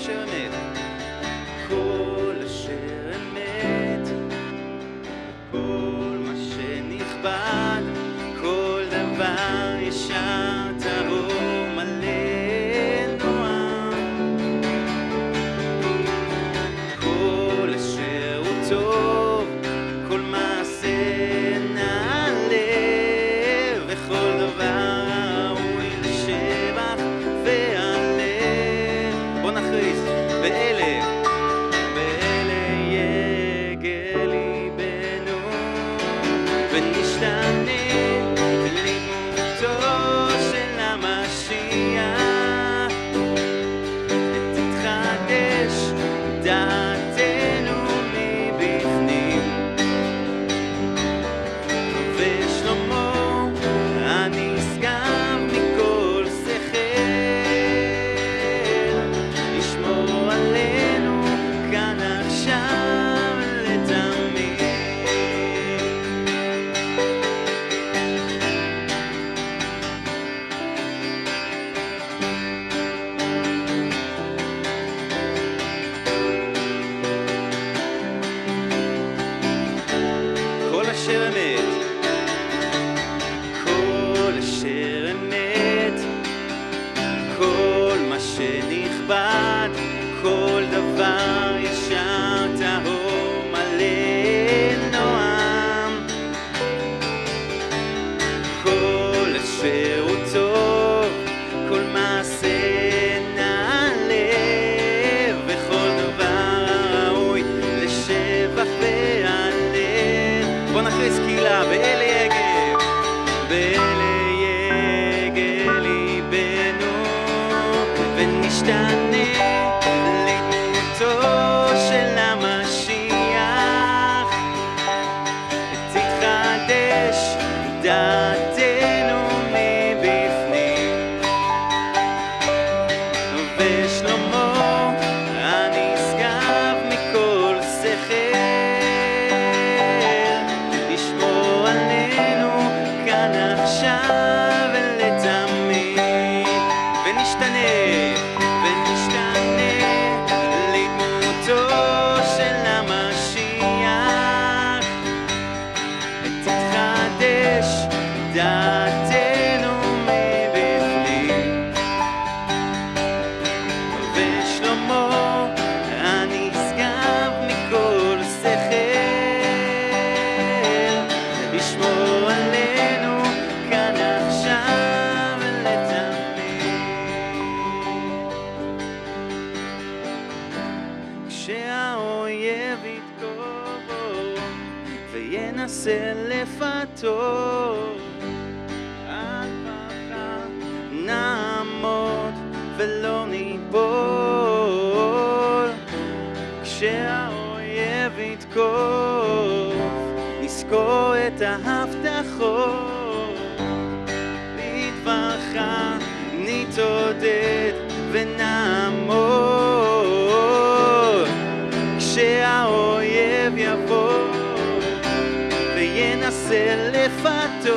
אשר אמת, כל אשר אמת, כל מה שנכבד, כל דבר ישר טהור מלא נועם, כל אשר הוא טוב, כל מעשה נעלה, וכל דבר ראוי לשבח והלל. בוא נכריז, באלה יגל ליבנו, ונשתנה לדמותו של המשיח, ותתחדש דעתנו מבפנים. ושלמה הנשגב מכל שכל, ישמור עלינו כאן עכשיו לתמיד. כל אשר אמת, כל אשר אמת, כל מה שנכבד, כל דבר ישר טהור מלא נועם, כל אשר הוא טוב, כל מעשה נעלה, וכל דבר ראוי לשבח והלל. בוא נכריז קהילה, באלה יגל, באלה יגל ליבנו, ונשתנה לדמותו של המשיח, ותתחדש דעתנו מבפנים. ושלמה הנשגב מכל שכל, ישמור עלינו כאן עכשיו ולתמיד. ונשתנה לדמותו של המשיח, ותתחדש דעתנו מבפנים. ושלמה הנשגב מכל שכל, ישמור עלינו כאן עכשיו לתמיד. כשהאויב יתקוף וינסה לפתות, על פחה נעמוד ולא ניפול. כשהאויב יתקוף נזכור את ההבטחות, לדברך נתעודד ונעמוד. כשהאויב יבוא וינסה לפתות,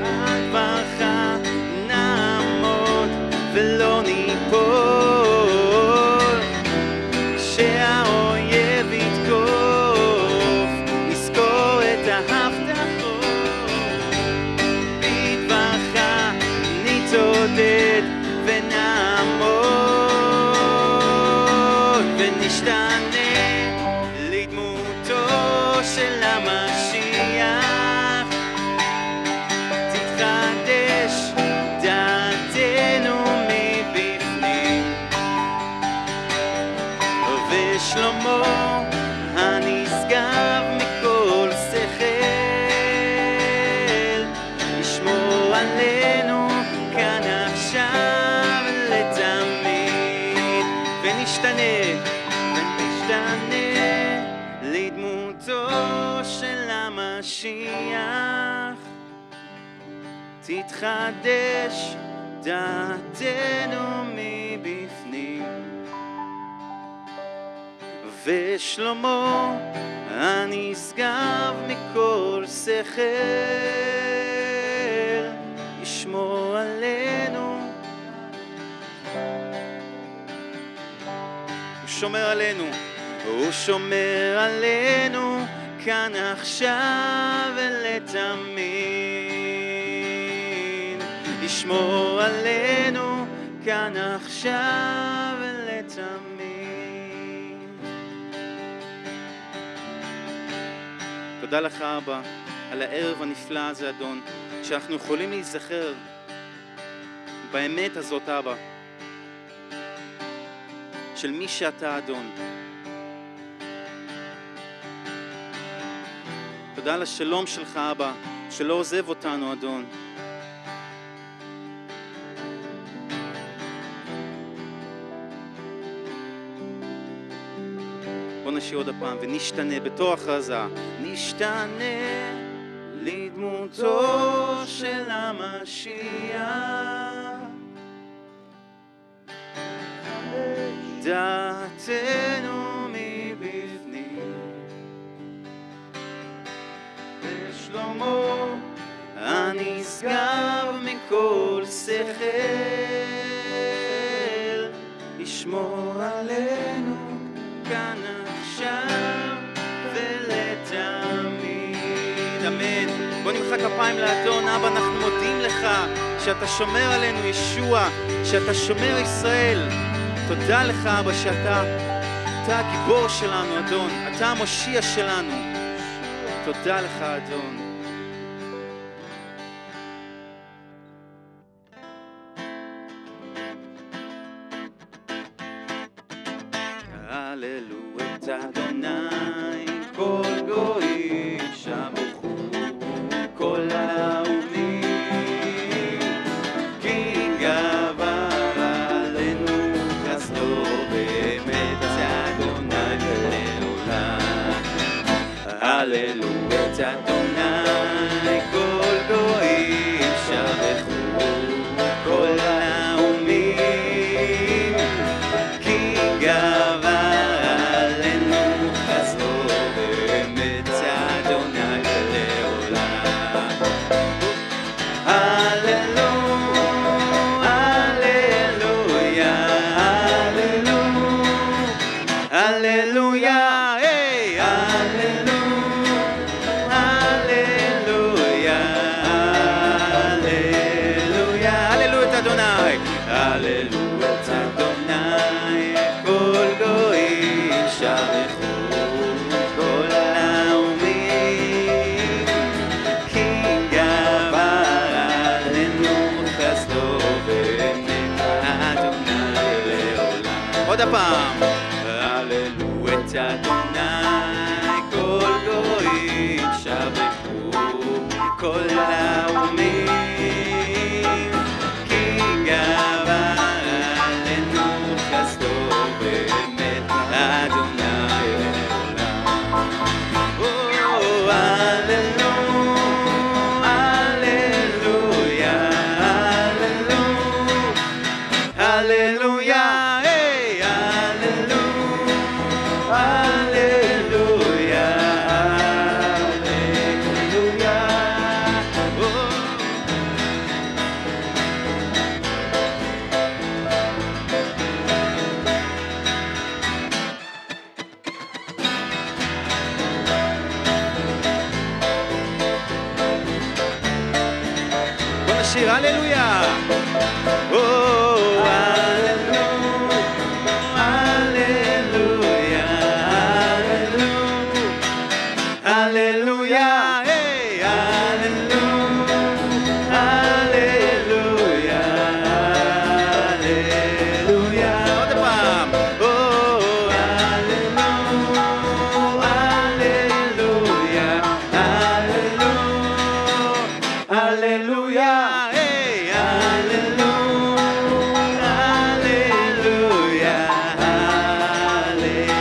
על דברך נעמוד ולא ניפול. כשהאויב יתקוף נזכור את ההבטחות, בדברך נתעודד ונעמוד. ונשתנה לדמותו של המשיח, תתחדש דעתנו מבפנים. ושלמה הנשגב מכל שכל, ישמור עלינו כאן עכשיו לתמיד. ונשתנה לדמותו של המשיח, תתחדש דעתנו מבפנים. ושלמה הנשגב מכל שכל, ישמור עלינו שומר עלינו. הוא שומר עלינו כאן עכשיו ולתמיד. ישמור עלינו כאן עכשיו ולתמיד. תודה לך אבא על הערב הנפלא הזה אדון, שאנחנו יכולים להיזכר באמת הזאת אבא של מי שאתה אדון. תודה על השלום שלך אבא שלא עוזב אותנו אדון. בוא נשאיר עוד הפעם ונשתנה בתור הכרזה. נשתנה לדמותו של המשיח, דעתנו מבפנים, ושלמה הנשגב מכל שכל, ישמור עלינו כאן עכשיו ולתמיד. אמן. בוא נמחא כפיים לאדון. אבא, אנחנו מודים לך שאתה שומר עלינו ישוע, שאתה שומר ישראל. תודה לך אבא שאתה הגיבור שלנו אדון, אתה המושיע שלנו. תודה לך אדון. הללו את אדוני כל גויים שבחו כל האומים, כי גבר עלינו חסדו באמת אדוני לעולם. הללו את אדוני כל גויים שבחו כל האומים, כי גבר עלינו חסדו באמת אדוני לעולם. הללו, הללויה, הללו, הללויה, היי, הללו, הללויה, הללויה, הללו את אדוני, הללו את אדוני כל גויים שבחו כל האומים, כי גבר עלינו חסדו באמת אדוני לעולם. עוד הפעם. הללו את אדוני כל גויים שבחו כל האומים, כי גבר עלינו חסדו באמת אדוני לעולם. הללו, הללויה, הללו, הללויה, היי, הללו, הללויה, הללויה. בוא נשיר הללויה. Hallelujah, hey, hallelujah, hallelujah, hallelujah. עוד פעם. Oh, hallelujah, hallelujah, hallelujah, hallelujah, hey, hallelujah, hallelujah, hallelujah.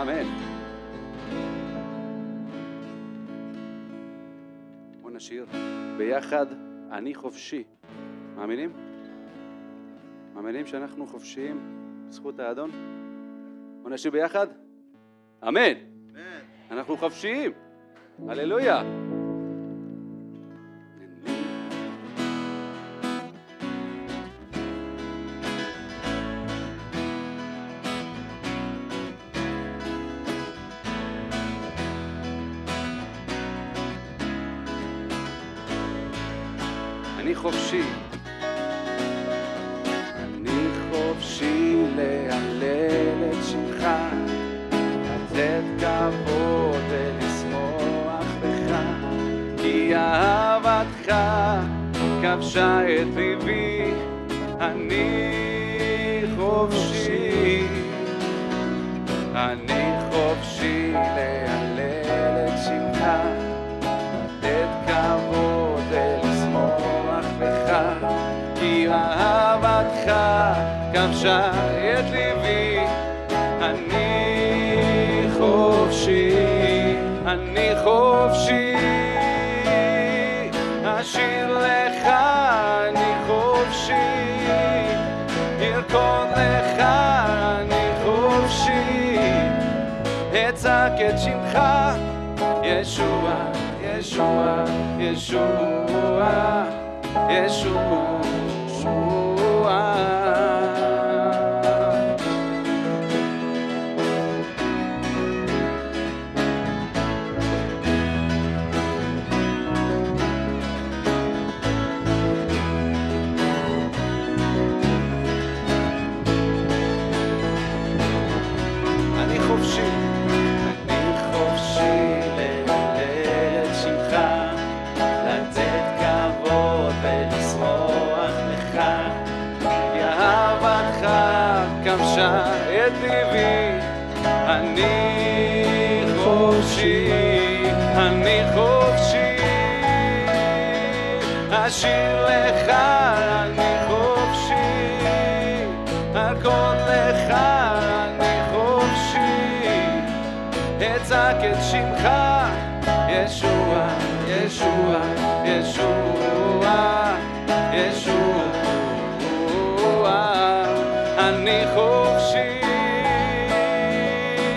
אמן. בוא נשיר ביחד אני חופשי. מאמינים? מאמינים שאנחנו חופשיים בזכות האדון? בוא נשיר ביחד? אמן. אנחנו חופשיים. הללויה. אני חופשי. אני חופשי להלל את שמך, לתת כבוד ולשמוח בך, כי אהבתך כבשה את ליבי. אני חופשי. אני חופשי להלל את שמך, לתת כבוד ולשמוח בך, כי אהבתך כבשה את ליבי. אני חופשי, אני חופשי, אשיר לך. אני חופשי, ארקוד לך. אני חופשי, אצעק את שמך, ישוע, ישוע, ישוע, ישוע. אני חופשי, אני חופשי להלל את שמך, לתת כבוד ולשמוח לך, כי אהבתך כבשה את ליבי. אני חופשי, אני חופשי, אשיר לך. אני חופשי, ארקוד לך. אני חופשי, אצעק את שמך, ישוע, ישוע, ישוע, ישוע. אני חופשי,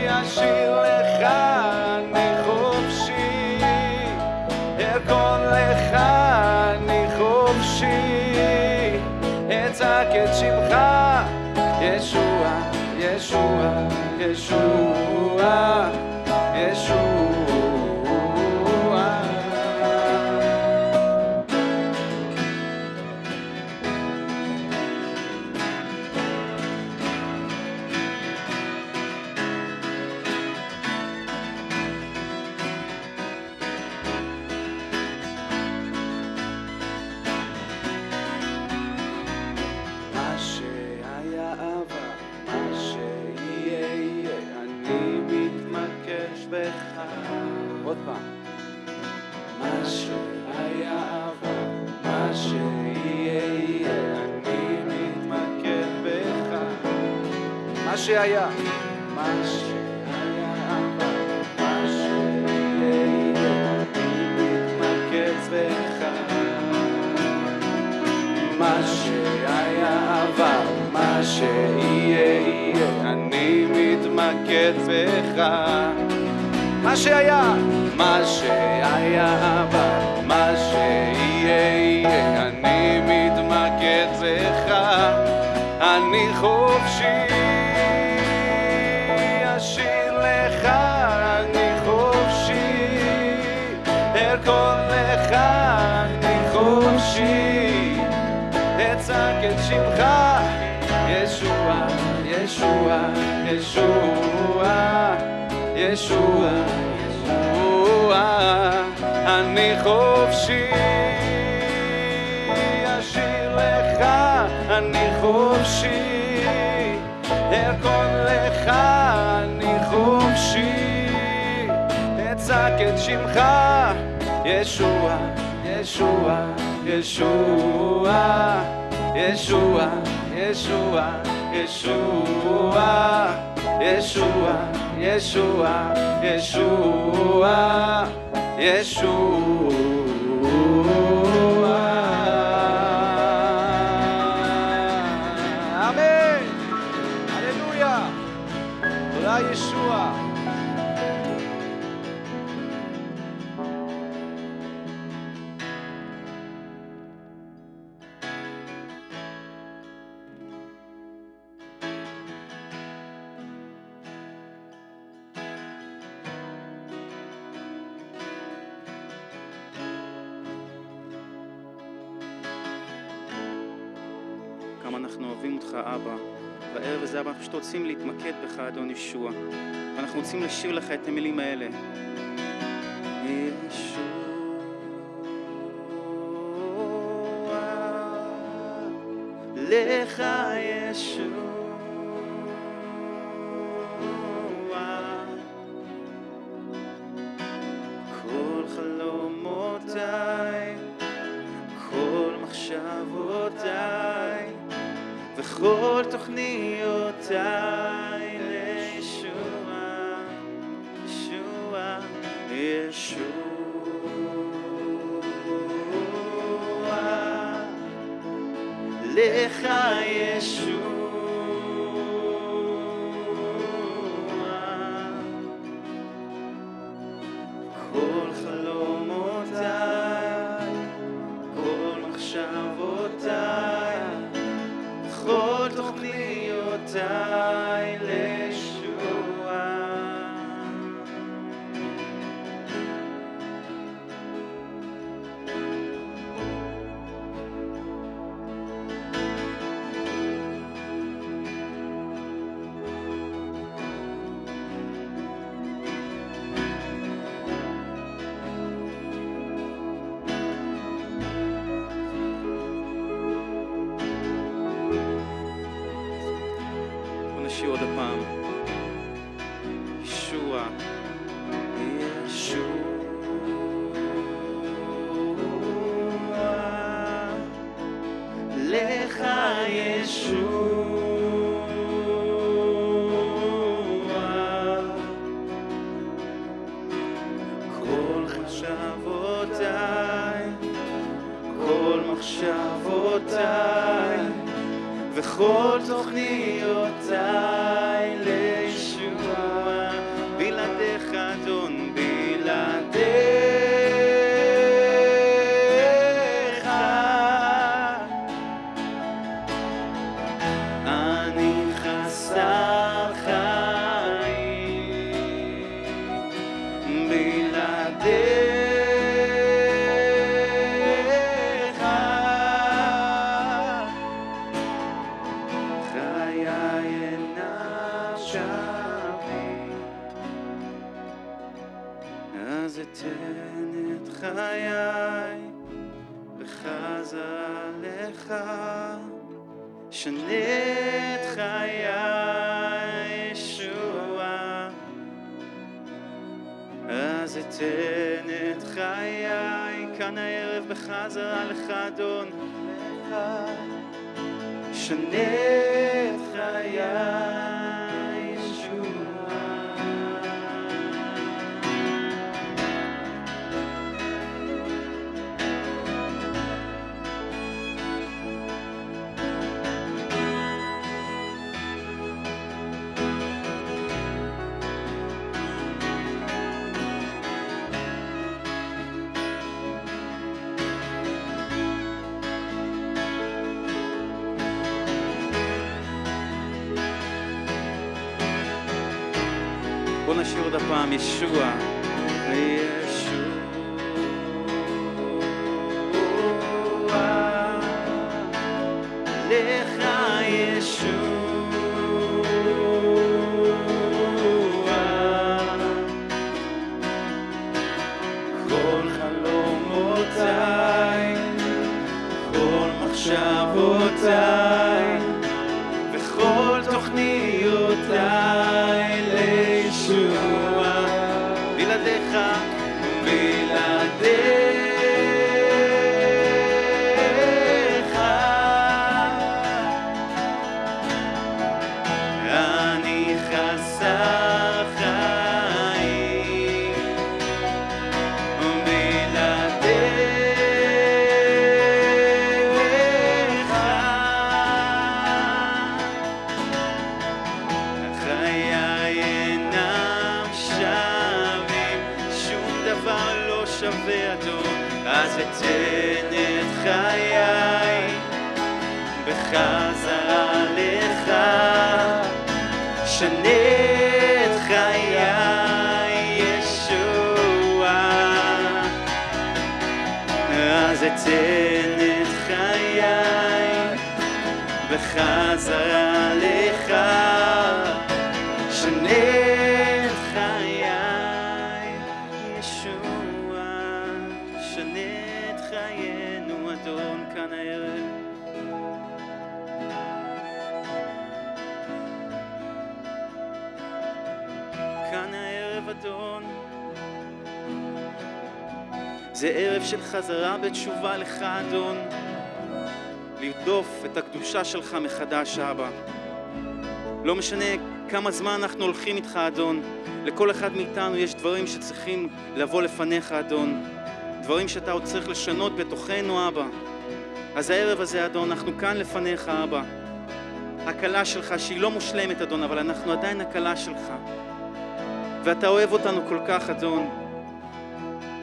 אשיר לך. אני חופשי, ארקוד לך. אני חופשי, אצעק את שמך, ישוע, ישוע, ישוע, ישוע. מה שהיה עבר, מה שיהיה יהיה, אני מתמקש בך. עוד פעם. מה שהיה עבר, מה שיהיה יהיה, אני מתמקש בך. מה שהיה, מה שהיה עבר, מה שיהיה יהיה, אני מתמקש בך. מה שהיה עבר, מה שיהיה יהיה, אני מתמקד בך. מה שהיה, מה שהיה עבר, מה שיהיה יהיה, אני מתמקד בך. אני חופשי, אשיר לך. אני חופשי, ארקוד לך. אני חופשי, אצעק את שמך, ישוע, ישוע, ישוע, ישוע, ישוע. אני חופשי, אשיר לך. אני חופשי, ארקוד לך. אני חופשי, אצעק את שמך, ישוע, ישוע, ישוע, ישוע, ישוע, ישוע, ישוע, ישוע, ישוע, ישוע. ישוע. כמה אנחנו אוהבים אותך, אבא. בערב הזה, אבא, אנחנו פשוט רוצים להתמקד בך, אדון ישוע. ואנחנו רוצים לשיר לך את המילים האלה. ישוע, לך ישוע, כל חלומותיי, כל מחשבותיי, וכל תוכניותיי לישוע, ישוע, ישוע, לך ישוע, כל חלומותיי, כל מחשבותיי, כל תוכניותיי לישוע. נשיר עוד הפעם. ישוע, ישוע, לך ישוע, כל מחשבותיי, כל מחשבותיי, וכל תוכניותיי לישוע. בלעדיך אדון, בלעדיך אני חסר חיים, בלעדיך חיי אינם שווים. אז אתן את חיי בחזרה לך, שנה את חיי ישוע. אז אתן את חיי כאן הערב בחזרה לך, אדון, שנה את חיי ישוע. בוא נשיר עוד הפעם, ישוע, ישוע, לך ישוע, כל חלומותיי, כל מחשבותיי, וכל תוכניותיי לישוע. בלעדיך, בלעדיך אז אתן את חיי בחזרה לך, שנה את חיי ישוע, אז אתן את חיי בחזרה לך, שנה את חיי ישוע, שנה את חיינו אדון כאן הערב. כאן הערב אדון, זה ערב של חזרה בתשובה לך אדון, לרדוף את הקדושה שלך מחדש אבא. לא משנה כמה זמן אנחנו הולכים איתך אדון, לכל אחד מאיתנו יש דברים שצריכים לבוא לפניך אדון, דברים שאתה עוד צריך לשנות בתוכנו אבא. אז הערב הזה אדון, אנחנו כאן לפניך אבא, הקלה שלך שהיא לא מושלמת אדון, אבל אנחנו עדיין הקלה שלך, ואתה אוהב אותנו כל כך אדון,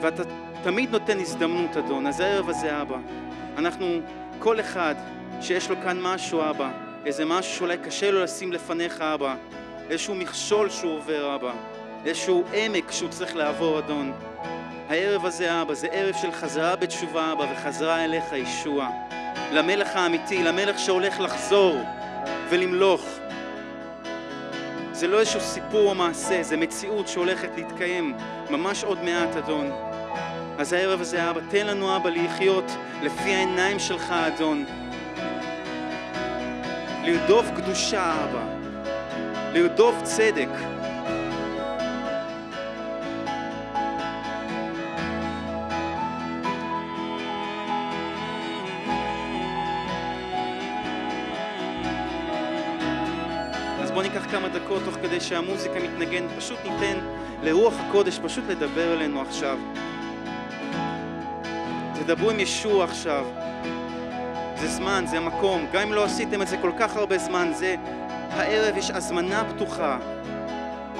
ואתה תמיד נותן הזדמנות אדון. אז הערב הזה אבא, אנחנו, כל אחד שיש לו כאן משהו אבא, איזה משהו שאולי קשה לו לשים לפניך אבא, איזשהו מכשול שהוא עובר אבא, איזשהו עמק שהוא צריך לעבור אדון, הערב הזה אבא, זה ערב של חזרה בתשובה אבא, וחזרה אליך ישוע, למלך האמיתי, למלך שהולך לחזור ולמלוך. זה לא איזשהו סיפור או מעשה, זה מציאות שהולכת להתקיים ממש עוד מעט אדון. אז הערב הזה אבא, תן לנו אבא לחיות לפי העיניים שלך אדון, לרדוף קדושה אבא, לרדוף צדק. אז בוא ניקח כמה דקות תוך כדי שהמוזיקה מתנגנת, פשוט ניתן לרוח הקודש פשוט לדבר אלינו עכשיו. תדברו עם ישוע עכשיו, זה זמן, זה המקום, גם אם לא עשיתם את זה כל כך הרבה זמן, זה הערב, יש הזמנה פתוחה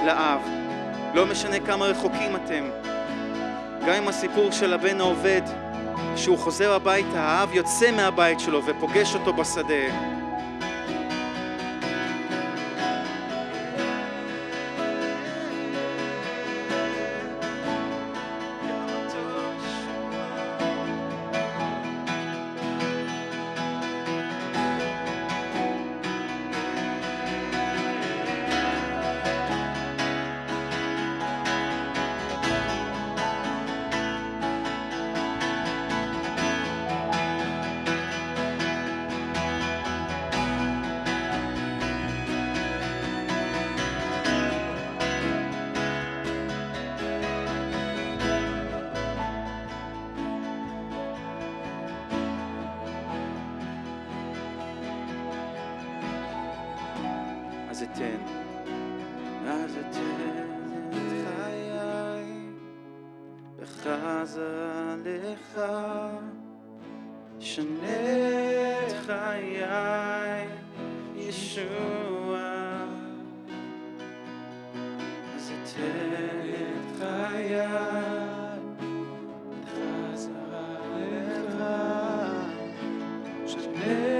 לאב, לא משנה כמה רחוקים אתם. גם עם הסיפור של הבן העובד, שהוא חוזר הביתה, האב יוצא מהבית שלו ופוגש אותו בשדה. אז אתן את חיי בחזרה לך, שנה את חיי ישוע, אז אתן את חיי בחזרה לך, שנה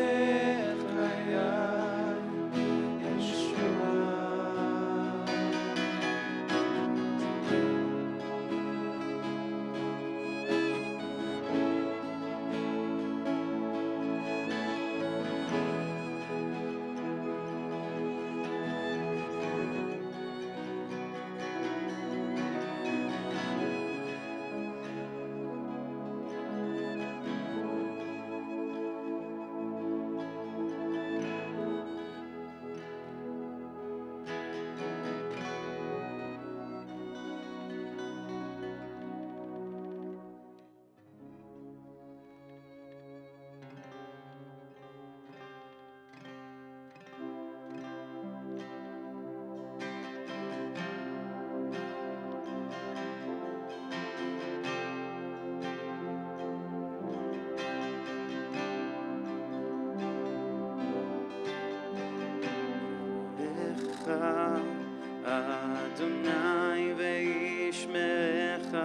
אדוני וישמרך,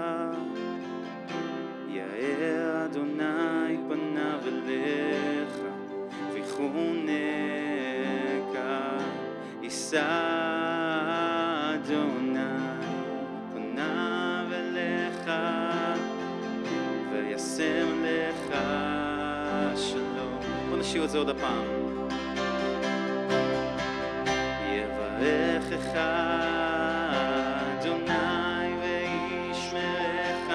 יאר יישא אדוני פניו אליך וישם לך שלום. בוא נשאיר את זה עוד הפעם. יברכך אדוני וישמרך,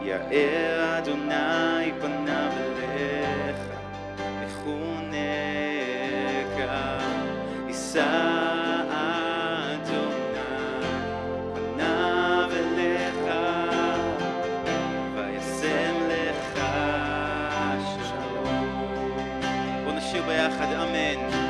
יאר אדוני פניו אליך ויחונך. יישא אדוני פניו אליך וישם לך שלום. בוא נשיר ביחד אמן.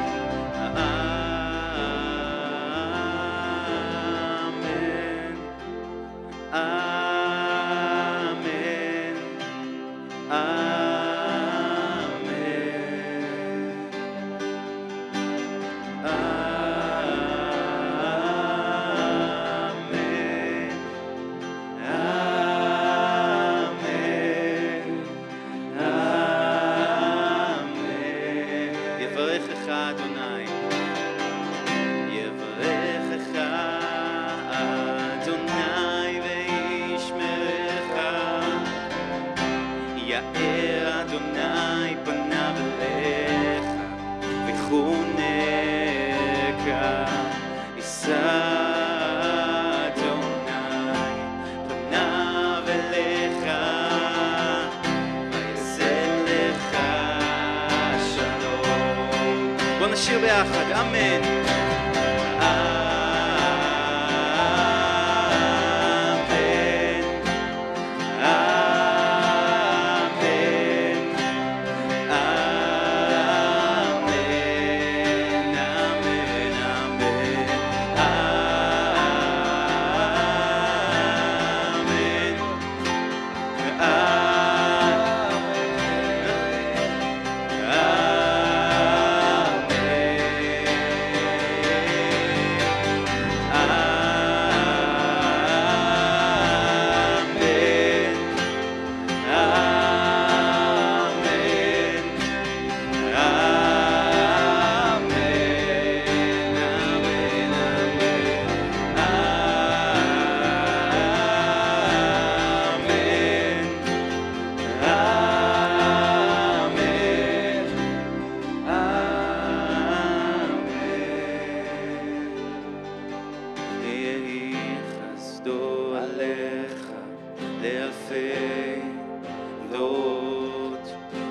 נשיר ביחד, אמן.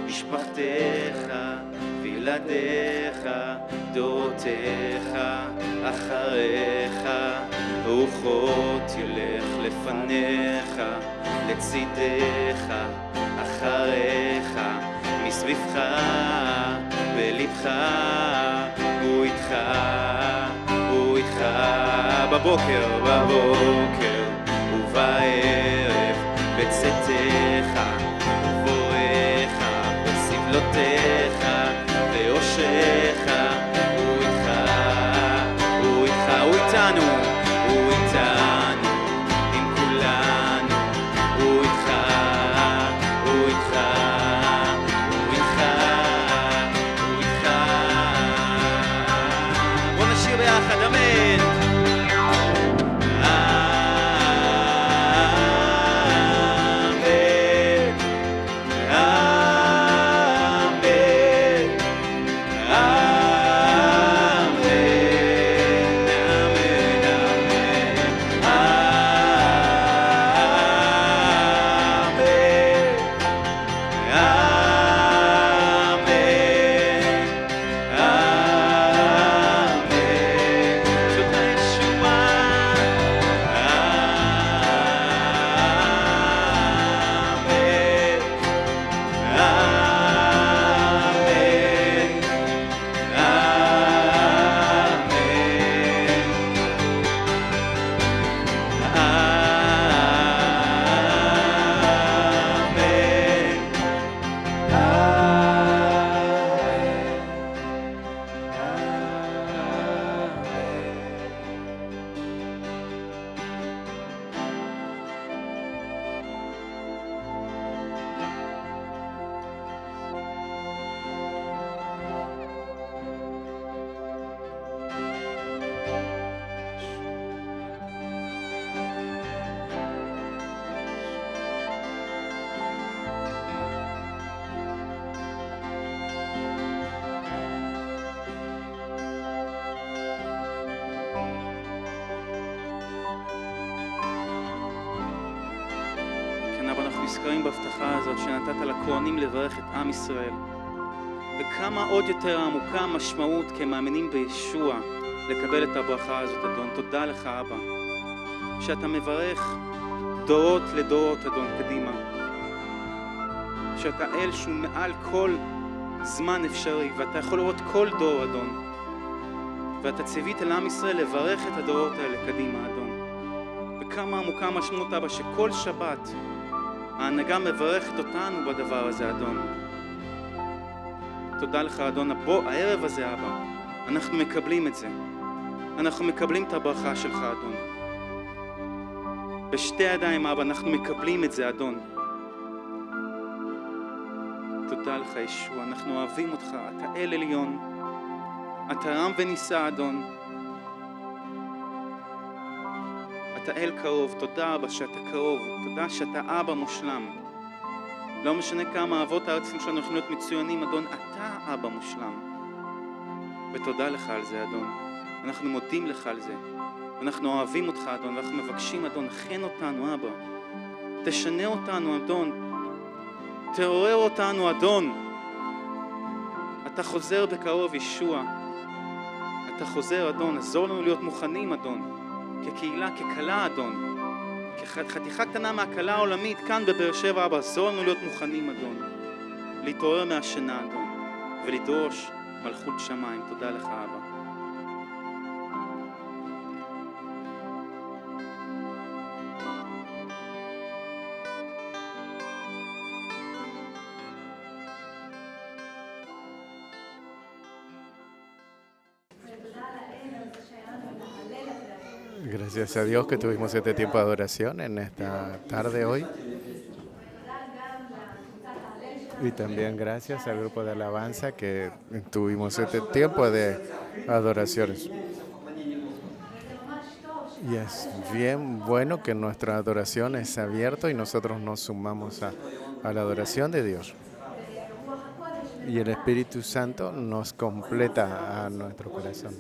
משפחתך וילדיך דורותיך אחריך, רוחות תלך לפניך לצידך אחריך, מסביבך בלבך הוא איתך, הוא איתך בבוקר ובערב, בצאתך ובואך, בסבלותיך ואושך, הוא איתך, הוא איתך, הוא איתנו, הוא איתנו, עם כולנו, הוא איתך, הוא איתך, הוא איתך, הוא איתך. בוא נשיר ביחד, אמן. נזכרים בהבטחה הזאת שנתת לכהנים לברך את עם ישראל. וכמה עוד יותר עמוקה המשמעות כמאמינים בישוע לקבל את הברכה הזאת, אדון. תודה לך, אבא, שאתה מברך דורות לדורות, אדון, קדימה. שאתה אל שהוא מעל כל זמן אפשרי, ואתה יכול לראות כל דור, אדון. ואתה ציווית לעם ישראל לברך את הדורות האלה קדימה, אדון. וכמה עמוקה המשמעות, אבא, שכל שבת ההנהגה מברכת אותנו בדבר הזה, אדון. תודה לך, אדון. הערב הזה, אבא, אנחנו מקבלים את זה. אנחנו מקבלים את הברכה שלך, אדון. בשתי ידיים, אבא, אנחנו מקבלים את זה, אדון. תודה לך, ישוע. אנחנו אוהבים אותך. אתה אל עליון. אתה רם ונישא, אדון. אתה אל קרוב. תודה, אבא, שאתה קרוב. תודה שאתה אבא מושלם. לא משנה כמה אבות הארצים שלנו יכולים להיות מצוינים, אדון, אתה אבא מושלם. ותודה לך על זה, אדון. אנחנו מודים לך על זה. אנחנו אוהבים אותך, אדון, ואנחנו מבקשים, אדון, חן אותנו, אבא. תשנה אותנו, אדון. תעורר אותנו, אדון. אתה חוזר בקרוב, ישוע. אתה חוזר, אדון. עזור לנו להיות מוכנים, אדון. כקהילה, כקלה, אדון. כחתיכה קטנה מהקלה העולמית, כאן בבאר שבע, אבא. עזור לנו להיות מוכנים, אדון. להתעורר מהשינה, אדון. ולדרוש מלכות שמיים. תודה לך, אבא. Gracias a Dios que tuvimos este tiempo de adoración en esta tarde hoy. Y también gracias al grupo de alabanza que tuvimos este tiempo de adoraciones. Y es bien bueno que nuestra adoración es abierta y nosotros nos sumamos a la adoración de Dios. Y el Espíritu Santo nos completa a nuestro corazón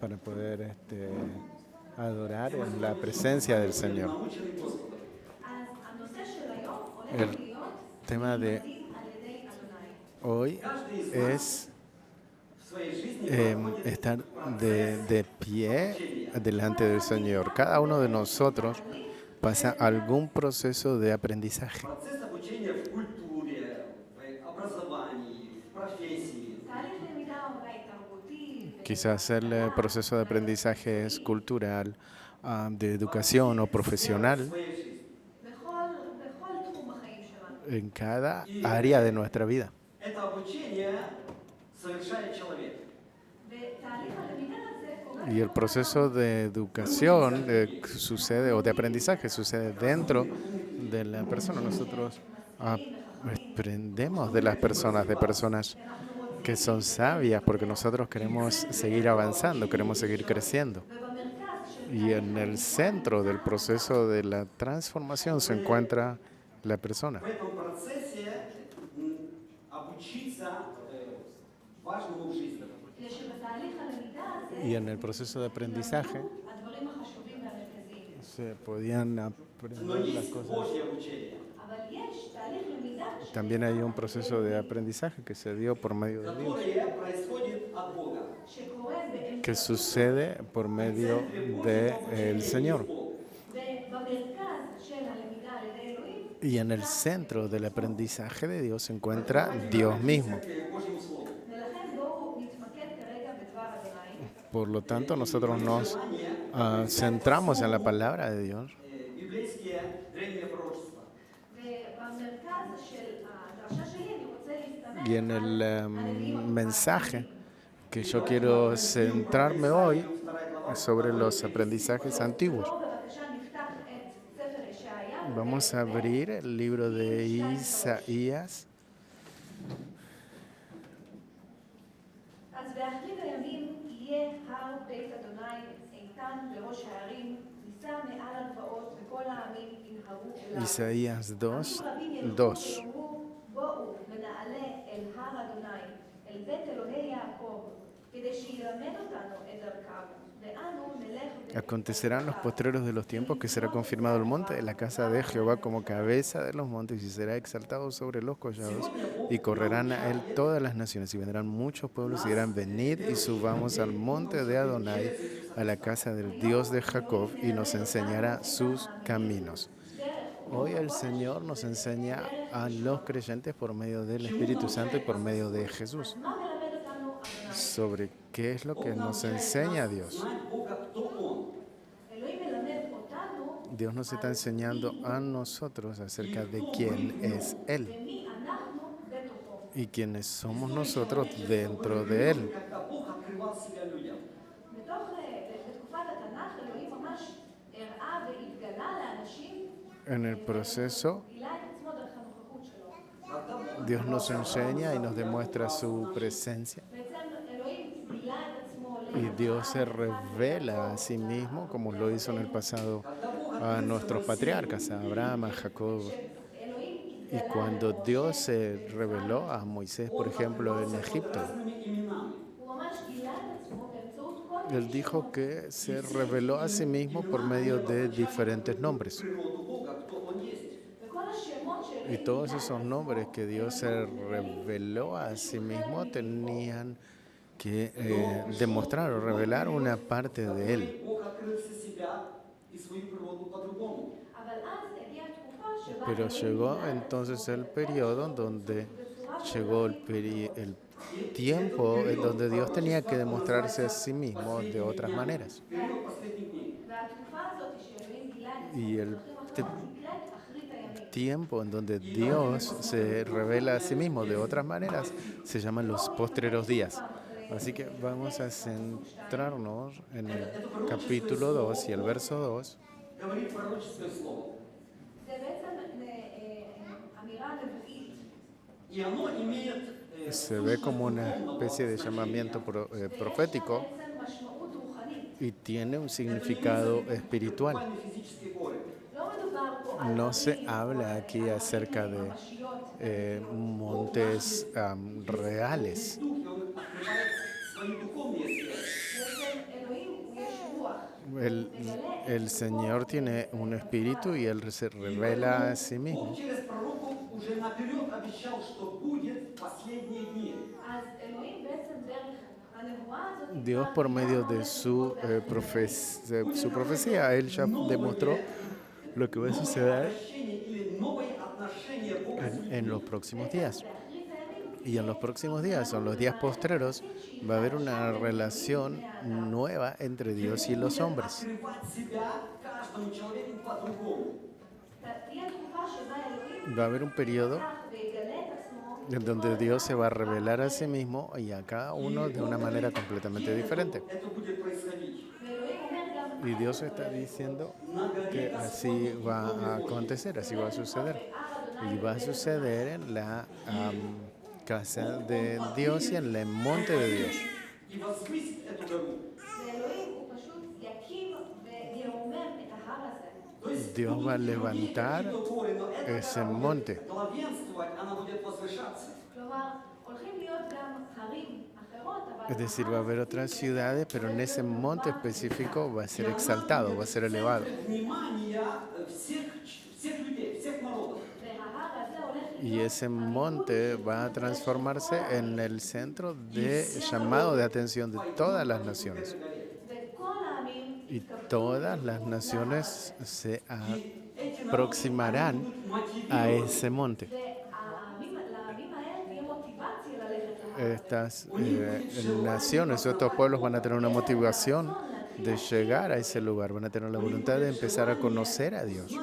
para poder adorar en la presencia del Señor. El tema de hoy es estar de pie delante del Señor. Cada uno de nosotros pasa algún proceso de aprendizaje. Quizás el proceso de aprendizaje es cultural, de educación o profesional. En cada área de nuestra vida. Y el proceso de educación sucede, o de aprendizaje sucede dentro de la persona. Nosotros aprendemos de las personas, de personas que son sabias, porque nosotros queremos seguir avanzando, queremos seguir creciendo. Y en el centro del proceso de la transformación se encuentra la persona. Y en el proceso de aprendizaje se podían aprender las cosas. También hay un proceso de aprendizaje que se dio por medio de Dios, que sucede por medio del Señor. Y en el centro del aprendizaje de Dios se encuentra Dios mismo. Por lo tanto, nosotros nos centramos en la palabra de Dios. Y en el mensaje que yo quiero centrarme hoy es sobre los aprendizajes antiguos. Vamos a abrir el libro de Isaías. Isaías 2:2. Acontecerán los postreros de los tiempos que será confirmado el monte de la casa de Jehová como cabeza de los montes y será exaltado sobre los collados y correrán a él todas las naciones y vendrán muchos pueblos y dirán venid y subamos al monte de Adonai a la casa del Dios de Jacob y nos enseñará sus caminos. Hoy el Señor nos enseña a los creyentes por medio del Espíritu Santo y por medio de Jesús sobre qué es lo que nos enseña Dios. Dios nos está enseñando a nosotros acerca de quién es Él y quiénes somos nosotros dentro de Él. En el proceso, Dios nos enseña y nos demuestra su presencia. Y Dios se revela a sí mismo, como lo hizo en el pasado a nuestros patriarcas, a Abraham, a Jacob. Y cuando Dios se reveló a Moisés, por ejemplo, en Egipto, Él dijo que se reveló a sí mismo por medio de diferentes nombres. Y todos esos nombres que Dios se reveló a sí mismo tenían que demostrar o revelar una parte de Él. Pero llegó entonces el periodo en donde llegó el tiempo en donde Dios tenía que demostrarse a sí mismo de otras maneras. Y el tiempo en donde Dios se revela a sí mismo de otras maneras se llaman los postreros días. Así que vamos a centrarnos en el capítulo 2 y el verso 2. Se ve como una especie de llamamiento profético y tiene un significado espiritual. No se habla aquí acerca de montes reales. El Señor tiene un espíritu y Él se revela a sí mismo. Dios, por medio de su profecía, Él ya demostró lo que va a suceder en los próximos días. Y en los próximos días, en los días postreros, va a haber una relación nueva entre Dios y los hombres. Va a haber un periodo en donde Dios se va a revelar a sí mismo y a cada uno de una manera completamente diferente. Y Dios está diciendo que así va a acontecer, así va a suceder. Y va a suceder en la casa de Dios y en el monte de Dios. Dios va a levantar ese monte. Es decir, va a haber otras ciudades, pero en ese monte específico va a ser exaltado, va a ser elevado. Y ese monte va a transformarse en el centro de llamado de atención de todas las naciones. Y todas las naciones se aproximarán a ese monte. Estas naciones, estos pueblos van a tener una motivación de llegar a ese lugar, van a tener la voluntad de empezar a conocer a Dios.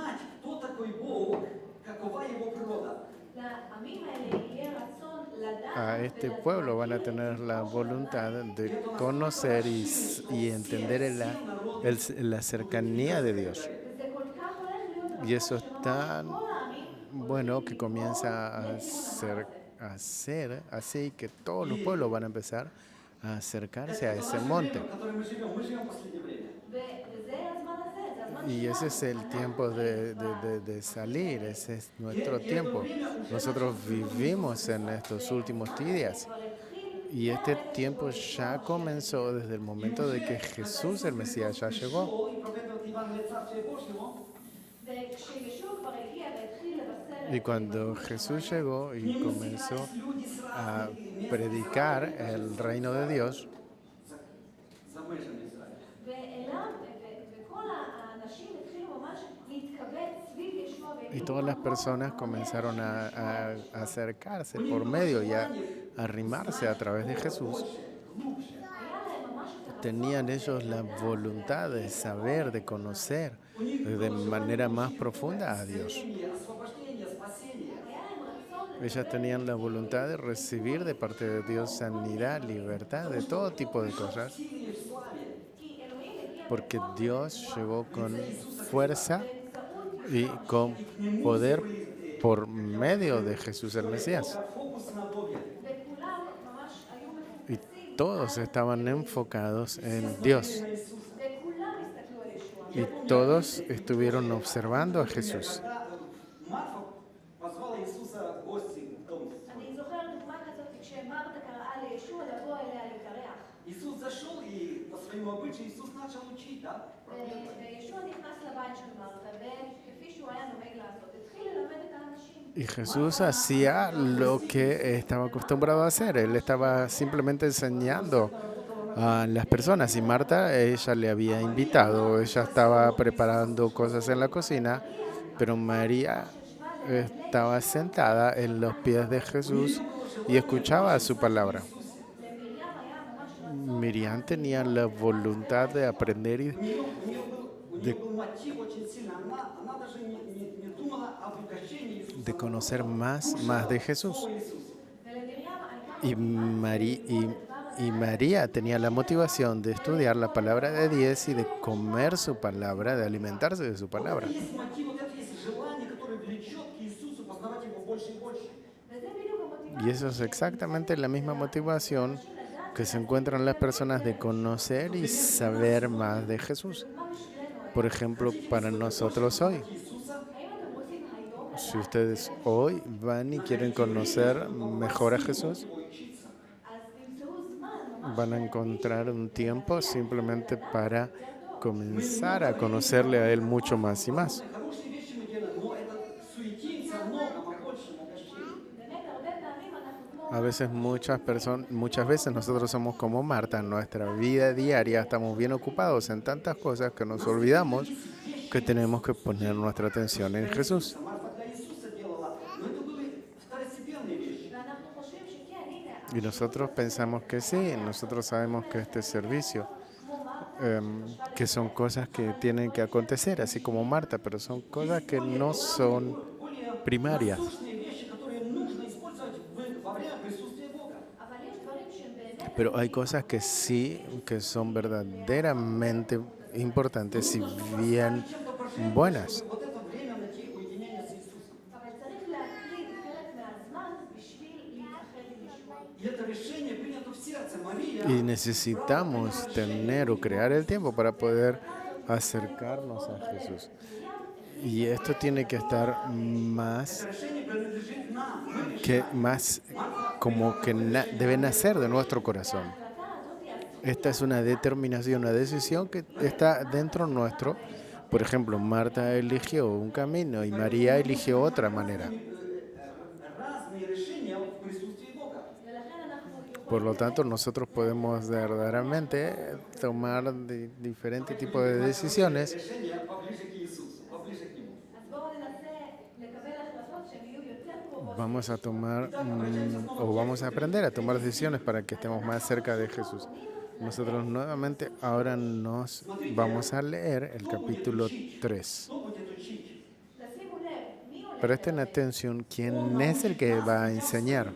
A este pueblo van a tener la voluntad de conocer y entender la cercanía de Dios. Y eso es tan bueno que comienza a ser así que todos los pueblos van a empezar a acercarse a ese monte. Y ese es el tiempo de salir, ese es nuestro tiempo. Nosotros vivimos en estos últimos días Y este tiempo ya comenzó desde el momento de que Jesús, el Mesías, ya llegó. пришел и проповедовать Евангелие Царствия Божьего, וכשישוע כבר הגיע והתחיל לבשר Y את cuando מלכות Jesús שמיים, llegó к y нему comenzó съезжались люди с a разных мест predicar Израиля, el reino de Dios, за межами Израиля. ואליו, וכל האנשים התחילו ממש להתקבץ סביב ישוע, y todas las personas comenzaron a acercarse por medio y a arrimarse a través de Jesús. Tenían ellos la voluntad de saber, de conocer de manera más profunda a Dios. Освобождение, спасение. Ellas tenían la voluntad de recibir de parte de Dios sanidad, libertad, de todo tipo de cosas, Силе в славе. porque Dios llegó con fuerza y con poder por medio de Jesús el Mesías. Фокус на Боге. וכולם ממש היו Y מפוקסים, todos estaban enfocados en Dios. На Иисуса. וכולם הסתכלו על ישוע. Y todos estuvieron observando a Jesús. Когда Марфа позвала Иисуса в гости в дом свой. אני זוכרת דוגמה כזאת כשמרתה קראה לישוע לבוא אליה להתארח. Иисус зашел и по своему обычаю Иисус начал учить, да? וישוע נכנס לבית של מרתה, וכפי שהוא היה נוהג לעשות, התחיל ללמד את האנשים. Y Jesús hacía lo que estaba acostumbrado a hacer. Él estaba simplemente enseñando a las personas. Y Marta, ella le había invitado, ella estaba preparando cosas en la cocina, pero María estaba sentada en los pies de Jesús y escuchaba su palabra. Miriam tenía la voluntad de aprender y У нее был мотив очень сильный. Она даже не думала об угощении Иисуса. de conocer más de Jesús. Слово Иисуса. ולמרים הייתה Y, y María tenía la motivación de estudiar la palabra de Dios y de comer su palabra, de alimentarse de su palabra. Есть мотив, вот это есть желание, которое влечет к Иисусу, познавать Его больше и больше. וזה בדיוק המוטיבציה. Y eso es exactamente la misma motivación que se encuentran las personas de conocer y saber más de Jesús. Por ejemplo, para nosotros hoy. Si ustedes hoy van y quieren conocer mejor a Jesús, אז תמצאו זמן, van a encontrar un tiempo simplemente para comenzar a conocerle a Él mucho más y más. Хорошие вещи мы делаем, но это суетимся много, на большем угощении. באמת הרבה פעמים אנחנו כמו A veces muchas veces nosotros somos como Marta en nuestra vida diaria, estamos bien ocupados en tantas cosas que nos olvidamos que tenemos que poner nuestra atención en Jesús. Марфа для Иисуса делала, но это были второстепенные вещи. ואנחנו חושבים שכן, הנה, Y nosotros pensamos que sí, nosotros sabemos que este servicio, que son cosas que tienen que acontecer, así como Marta, pero son cosas que no son Более primarias. насущные вещи, которые нужно использовать во время присутствия Бога. אבל יש דברים שהם באמת Pero hay cosas que sí, que son verdaderamente importantes y bien buenas. Вот это время найти уединение с Иисусом. אבל צריך להקריב חלק מהזמן בשביל להתאחד עם ישוע. И это решение принято в сердце. Мария, Y necesitamos tener o crear el tiempo para poder acercarnos a Jesús. Y esto tiene que estar más решение принадлежит нам. Мы más como que debe nacer de nuestro corazón. Esta es una determinación, una decisión que está dentro nuestro. Por ejemplo, Marta eligió un camino y María eligió otra manera. разные решения в присутствии Бога. ולכן אנחנו Por lo tanto, nosotros podemos verdaderamente tomar diferentes tipos de decisiones Решение поближе к Иисусу, поближе к Нему. אז בואו ננסה לקבל החלטות שהן יהיו יותר קרובות. vamos a tomar o vamos a aprender a tomar decisiones para que estemos más cerca de Jesús. Nosotros nuevamente ahora nos vamos a leer el capítulo 3. Кто будет учить? תשימו לב, מי הולך? Presten atención, ¿quién es el que va a enseñar?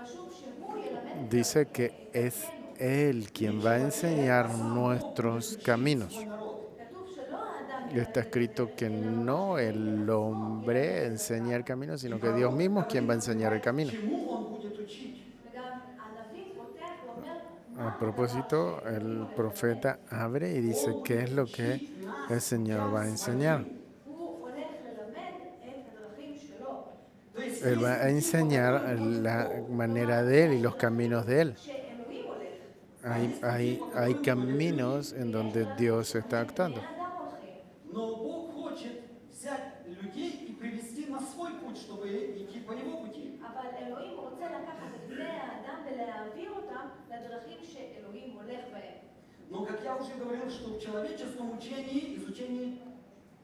חשוב שהוא ילמד. Dice que es Él quien va a enseñar nuestros caminos. כתוב שלא האדם Está escrito que no el hombre enseña el camino, sino que Dios mismo es quien va a enseñar el camino. Чему Он будет учить? וגם הנביא פותח ואומר, A propósito, el profeta abre y dice qué es lo que el Señor va a enseñar. הוא הולך ללמד את הדרכים שלו. То есть Él va a enseñar la manera de Él y los caminos de Él. שאלוהים hay caminos en donde Dios está actuando. בני אדם הולכים. Но Бог хочет взять людей и привести на свой путь, чтобы идти по его пути. אבל אלוהים רוצה לקחת את בני האדם ולהעביר אותם לדרכים שאלוהים הולך בהם. Но, как я уже говорил, что в человеческом учении, изучении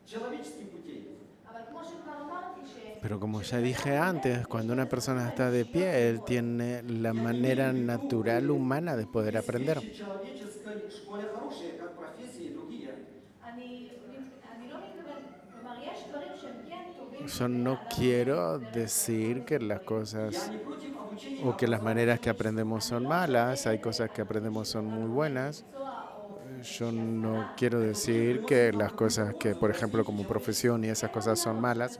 человеческих путей, אבל כמו שכבר אמרתי Pero como ya dije antes, cuando una persona está de pie, él tiene la manera natural humana de poder aprender. вещи в человеческой школе хорошие, как профессии и другие. אני לא מתכוון, כלומר, יש דברים שהם כן טובים. Yo no quiero decir que las cosas Я не против обучения, o que las maneras que aprendemos son malas, hay cosas que aprendemos son muy buenas. Yo no quiero decir que las cosas que, por ejemplo, como profesión y esas cosas son malas.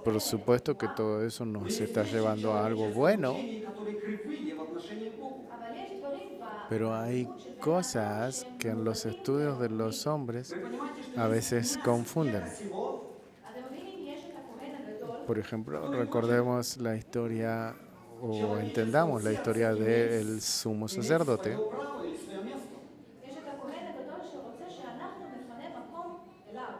Por supuesto que todo eso nos está llevando a algo bueno, которые кривые в отношении к Богу. אבל יש דברים pero hay cosas que en los estudios de los hombres a veces confunden. Всего אתם מבינים, יש את הכהן הגדול, Por ejemplo, recordemos la historia o entendamos la historia del sumo sacerdote. своего права или свое место. יש את הכהן הגדול שרוצה שאנחנו נפנה מקום אליו.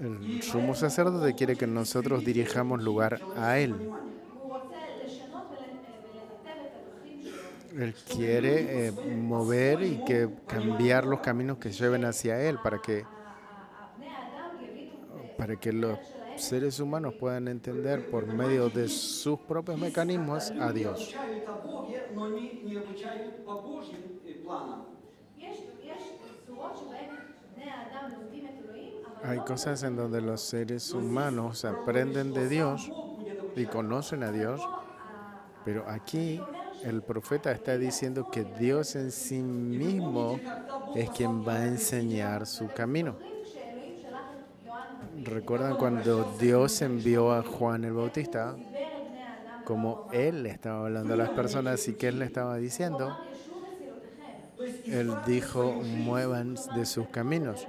El sumo sacerdote quiere que nosotros dirijamos lugar a él. הוא רוצה לשנות ולנתב את הדרכים שלו. Él quiere mover y que cambiar los caminos que lleven hacia él בני האדם יבינו para que los seres humanos puedan entender por medio de sus propios mecanismos a Dios. Обучают о Боге, но не обучают по Божьим планам. יש צורות שבהן בני האדם לומדים את אלוהים, אבל Hay cosas en donde los seres humanos aprenden de Dios y conocen a Dios, pero aquí el profeta está diciendo que Dios en sí mismo es quien va a enseñar su camino. כשאלוהים שלח את יוהן הנביא, ¿Recuerdan cuando Dios envió a Juan el Bautista? דיבר אל בני האדם, Como él le estaba hablando a las personas y que él le estaba diciendo, אמר ישו מסילותיכם, él dijo, muevan de sus caminos.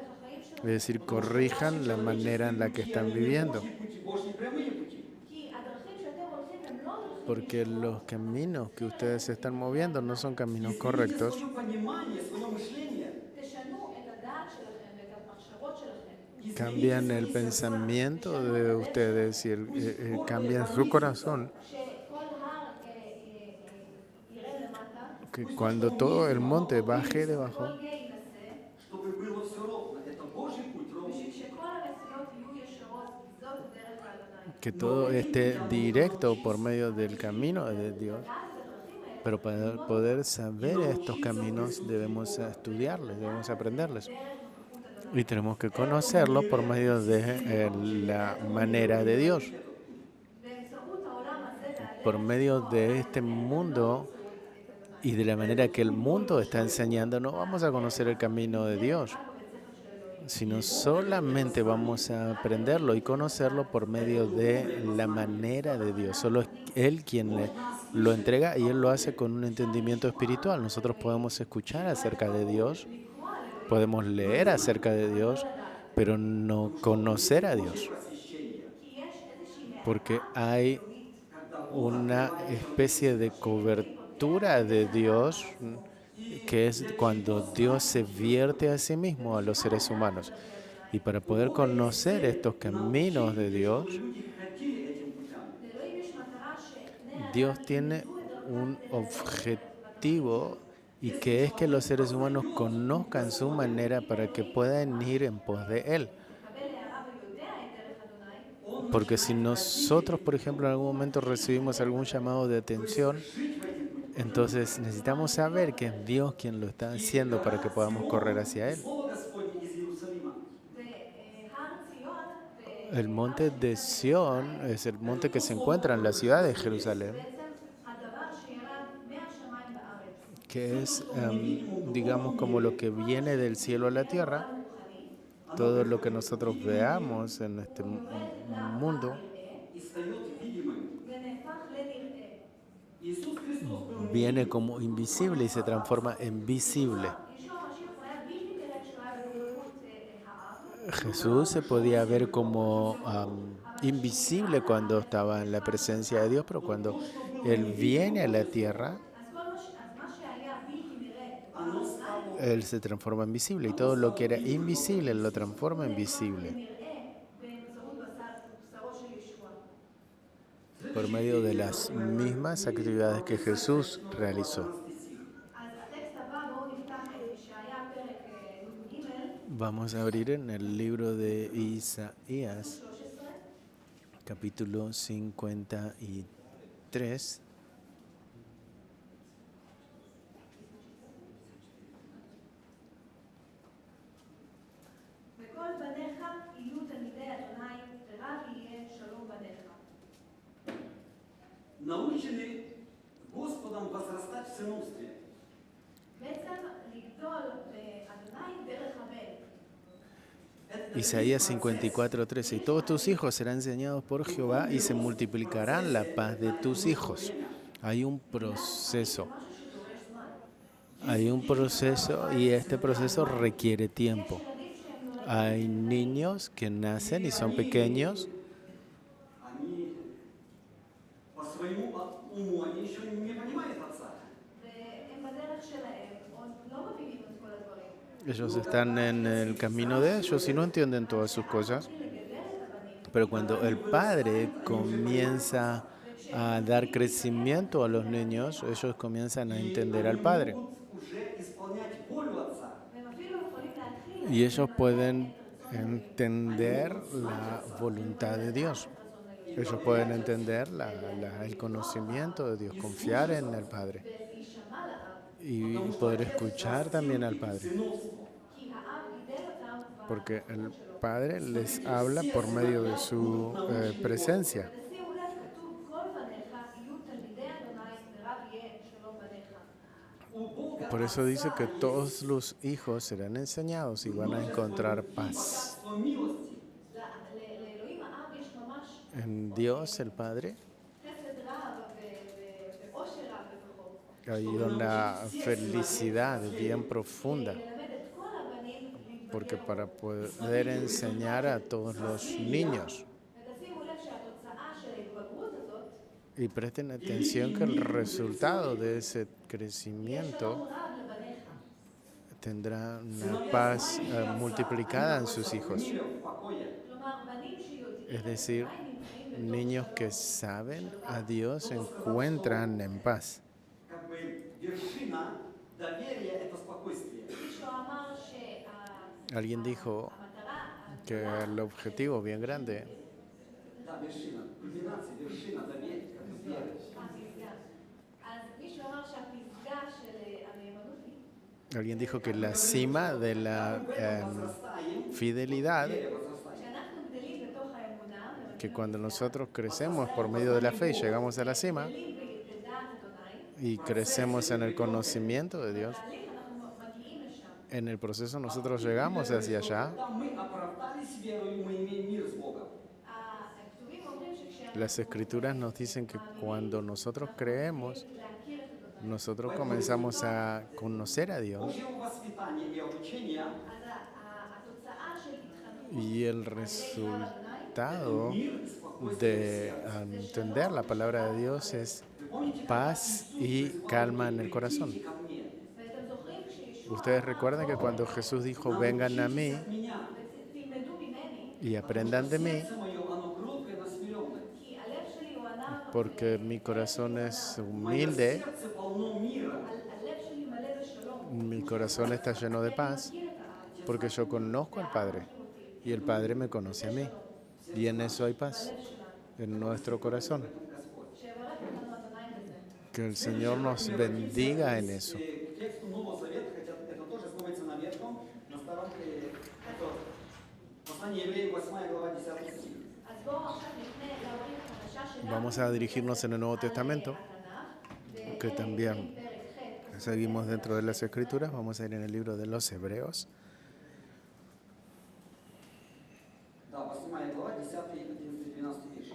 Es decir, corrijan la manera en la que están viviendo. Пути Божьи прямые пути. כי הדרכים שאתם הולכים הם לא דרכים, Porque los caminos que ustedes se están moviendo no son caminos correctos. Свое понимание, свое мышление. תשנו את הדעת שלכם ואת המחשבות שלכם. Cambian el pensamiento de ustedes y cambian su corazón. שכל הר ירד למטה, Que cuando todo el monte baje debajo, כל גיא ינסה, Чтобы было все ровно. Это Божий путь ровный. בשביל שכל הנסיעות יהיו ישרות, כי זאת הדרך לאדוני. que todo esté directo por medio del camino de Dios. Pero para poder saber estos caminos debemos estudiarles, debemos aprenderles. Y tenemos que conocerlo por medio de la manera de Dios. באמצעות העולם הזה והדרך Por medio de este mundo y de la manera que el mundo está enseñando, no vamos a conocer el camino de Dios, sino solamente vamos a aprenderlo y conocerlo por medio de la manera de Dios. Solo es Él quien lo entrega y Él lo hace con un entendimiento espiritual. Nosotros podemos escuchar acerca de Dios, podemos leer acerca de Dios, pero no conocer a Dios. Porque hay una especie de cobertura de Dios que es cuando Dios se vierte a sí mismo a los seres humanos. Y para poder conocer estos caminos de Dios, לאלוהים יש מטרה שבני Dios tiene un objetivo y que es que los seres humanos conozcan su manera para que puedan ir en pos de Él. מקבל הערה ויודע את דרך אדוני, Porque si nosotros, por ejemplo, en algún momento recibimos algún llamado de atención, entonces necesitamos saber que es Dios quien lo está haciendo para que podamos correr hacia Él. Слово Господне из Иерусалима. והר ציון, El monte de Sión es el monte que se encuentra en la ciudad de Jerusalén, בעצם הדבר שירד מהשמיים בארץ. que es, digamos, como lo que viene del cielo a la tierra. Todo lo que nosotros veamos en este mundo И стает видимым. ונהפך לנראה. Иисус Христос был viene como invisible y se transforma en visible. ישוע המשיח הוא היה בלתי נראה כשהוא היה בנוכחות האב, Jesús se podía ver como invisible cuando estaba en la presencia de Dios, pero cuando Él viene a la tierra, אז מה שהיה בלתי נראה оно стало Él se transforma en visible y todo lo que era invisible Él lo transforma en visible ונראה באמצעות בשרו של ישוע. por medio de las mismas actividades que Jesús realizó. 14 стих. אז הטקסט הבא, בואו נפתח את ישעיה פרק י"ג, Vamos a abrir en el libro de Isaías, 13. capítulo 53. וכל בניך יהיו תלמידי אדוני, ורב יהיה שלום בניך. Научены Господом возрастать в сыновстве. בעצם לגדול באדוני דרך הבן. Isaías 54:13. Y todos tus hijos serán enseñados por Jehová y se multiplicarán la paz de tus hijos. Hay un proceso. Hay un proceso y este proceso requiere tiempo. Hay niños que nacen y son pequeños Они по своему уму они еще не понимают отца. והם בדרך שלהם עוד לא מבינים את כל הדברים. ellos están en el camino de ellos y no entienden todas sus cosas. Pero cuando el padre comienza a dar crecimiento a los niños, ellos comienzan a entender al padre. Уже исполнять волю отца. והם אפילו יכולים להתחיל Y ellos pueden entender la voluntad de Dios. Ellos pueden entender el conocimiento de Dios, confiar en el Padre להישמע לאב, y poder escuchar también al Padre. Сыновство. כי האב גידל אותם כבר. Porque el Padre les habla por medio de su presencia. ושימו לב, כתוב כל בניך יהיו תלמידי אדוני ורב יהיה שלום בניך. У Бога Por eso dice que todos los hijos serán enseñados y van a encontrar paz. богатство милости. לאלוהים האב יש ממש En Dios, el Padre, חסד רב ואושר רב בכוחו. hay una felicidad bien profunda. ללמד את כל הבנים להתבגר. Porque para poder enseñar a todos los niños. ותשימו לב שהתוצאה של ההתבגרות הזאת, Y presten atención que el resultado de ese יש crecimiento שלום רב לבניך. tendrá una paz multiplicada en sus hijos. Мире в покое. כלומר, בנים שיודעים Es decir, נמצאים בתוך niños que saben a Dios se encuentran en paz. Как бы вершина доверия это спокойствие. מישהו אמר Alguien dijo שהמטרה, que el objetivo bien grande, Да, вершина. Кульминация, вершина доверия. Как бы веры. הפסגה. אז מישהו אמר שהפסגה של הנאמנות היא alguien dijo que la cima de la fidelidad, כשאנחנו גדלים בתוך האמונה, que cuando nosotros crecemos por medio de la fe y llegamos a la cima גדלים בדעת אדוני, y crecemos en el conocimiento de Dios, בתהליך אנחנו מגיעים לשם. en el proceso nosotros llegamos hacia allá. Когда мы оправдались верою, мы имеем мир с Богом. הכתובים אומרים שכשאנחנו Las escrituras nos dicen que cuando nosotros creemos, להכיר את אדוני, nosotros comenzamos a conocer a Dios Божьего воспитания и обучения אז התוצאה של התחנכות y el resultado de entender la palabra de Dios es paz y calma en el corazón. ко мне. ואתם זוכרים כשישוע Ustedes recuerdan que cuando Jesús dijo, vengan a mí Меня. תלמדו ממני, y aprendan de mí, Сердце мое, оно кроткое, но смиренное. כי הלב שלי הוא ענב, porque mi corazón es Мое humilde, сердце полно мира. הלב שלי מלא בשלום. mi corazón está lleno de paz, מכיר את האב, porque yo conozco al Padre y el Padre me conoce a mí. Y en eso hay paz, en nuestro corazón. שיברך אותנו אדוני בזה. Que el Señor nos bendiga en eso. К тексту Нового Завета, хотя это тоже смотрится на ветхом, на старом, это послание евреев, 8 глава, 10 стих. אז בואו עכשיו נפנה להורים החדשה שלנו. Vamos a dirigirnos en el Nuevo Testamento, התנ"ך, que también פרק ח'. seguimos dentro de las Escrituras. Vamos a ir en el libro de los Hebreos. Да, 8 глава, 10, 11, 12 стих.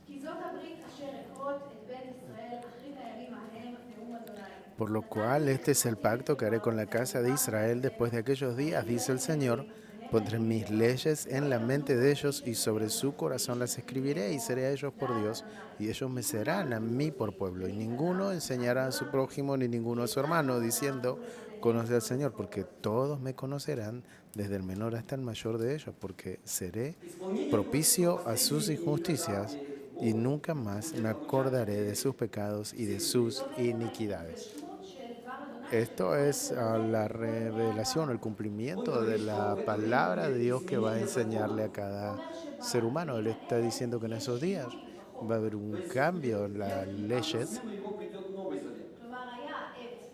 כי זאת הברית אשר אכרות את בית ישראל אחרית הימים ההם נאום אדוני. Por lo cual, este es el pacto que haré con la casa de Israel después de aquellos días, dice el Señor. Pondré mis leyes en la mente de ellos y sobre su corazón las escribiré y seré a ellos por Dios y ellos me serán a mí por pueblo. Y ninguno enseñará a su prójimo ni ninguno a su hermano diciendo, conoce al Señor, porque todos me conocerán desde el menor hasta el mayor de ellos, porque seré propicio a sus injusticias y nunca más me acordaré de sus pecados y de sus iniquidades. Esto es la revelación, el cumplimiento de la palabra de Dios que va a enseñarle a cada ser humano. Él está diciendo que en esos días va a haber un cambio en las leyes, смену его придет Новый Завет. כלומר, היה את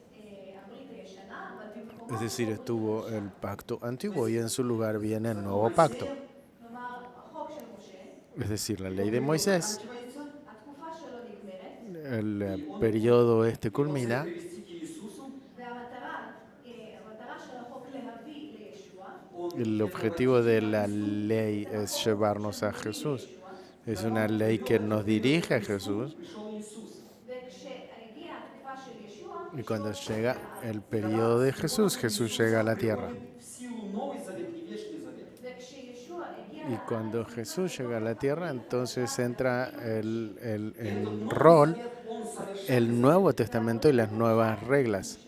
הברית הישנה, אבל במקומו... es decir, estuvo el pacto antiguo y en su lugar viene el nuevo pacto, כלומר, החוק של משה, es decir, la ley de Moisés. Заканчивается, התקופה שלו נגמרת, El periodo culmina привести к Иисусу, והמטרה של החוק להביא לישוע, он el objetivo de la ley es llevarnos a Jesús. Es una ley que nos dirige a Jesús. пришел Иисус. וכשהגיעה התקופה של ישוע, Y cuando llega el periodo de Jesús, Jesús llega a la tierra. В силу Новый Завет и Вечный Завет. וכשישוע הגיע Y cuando Jesús llega a la tierra, entonces entra el rol, Он совершенно el Nuevo Testamento y las nuevas reglas.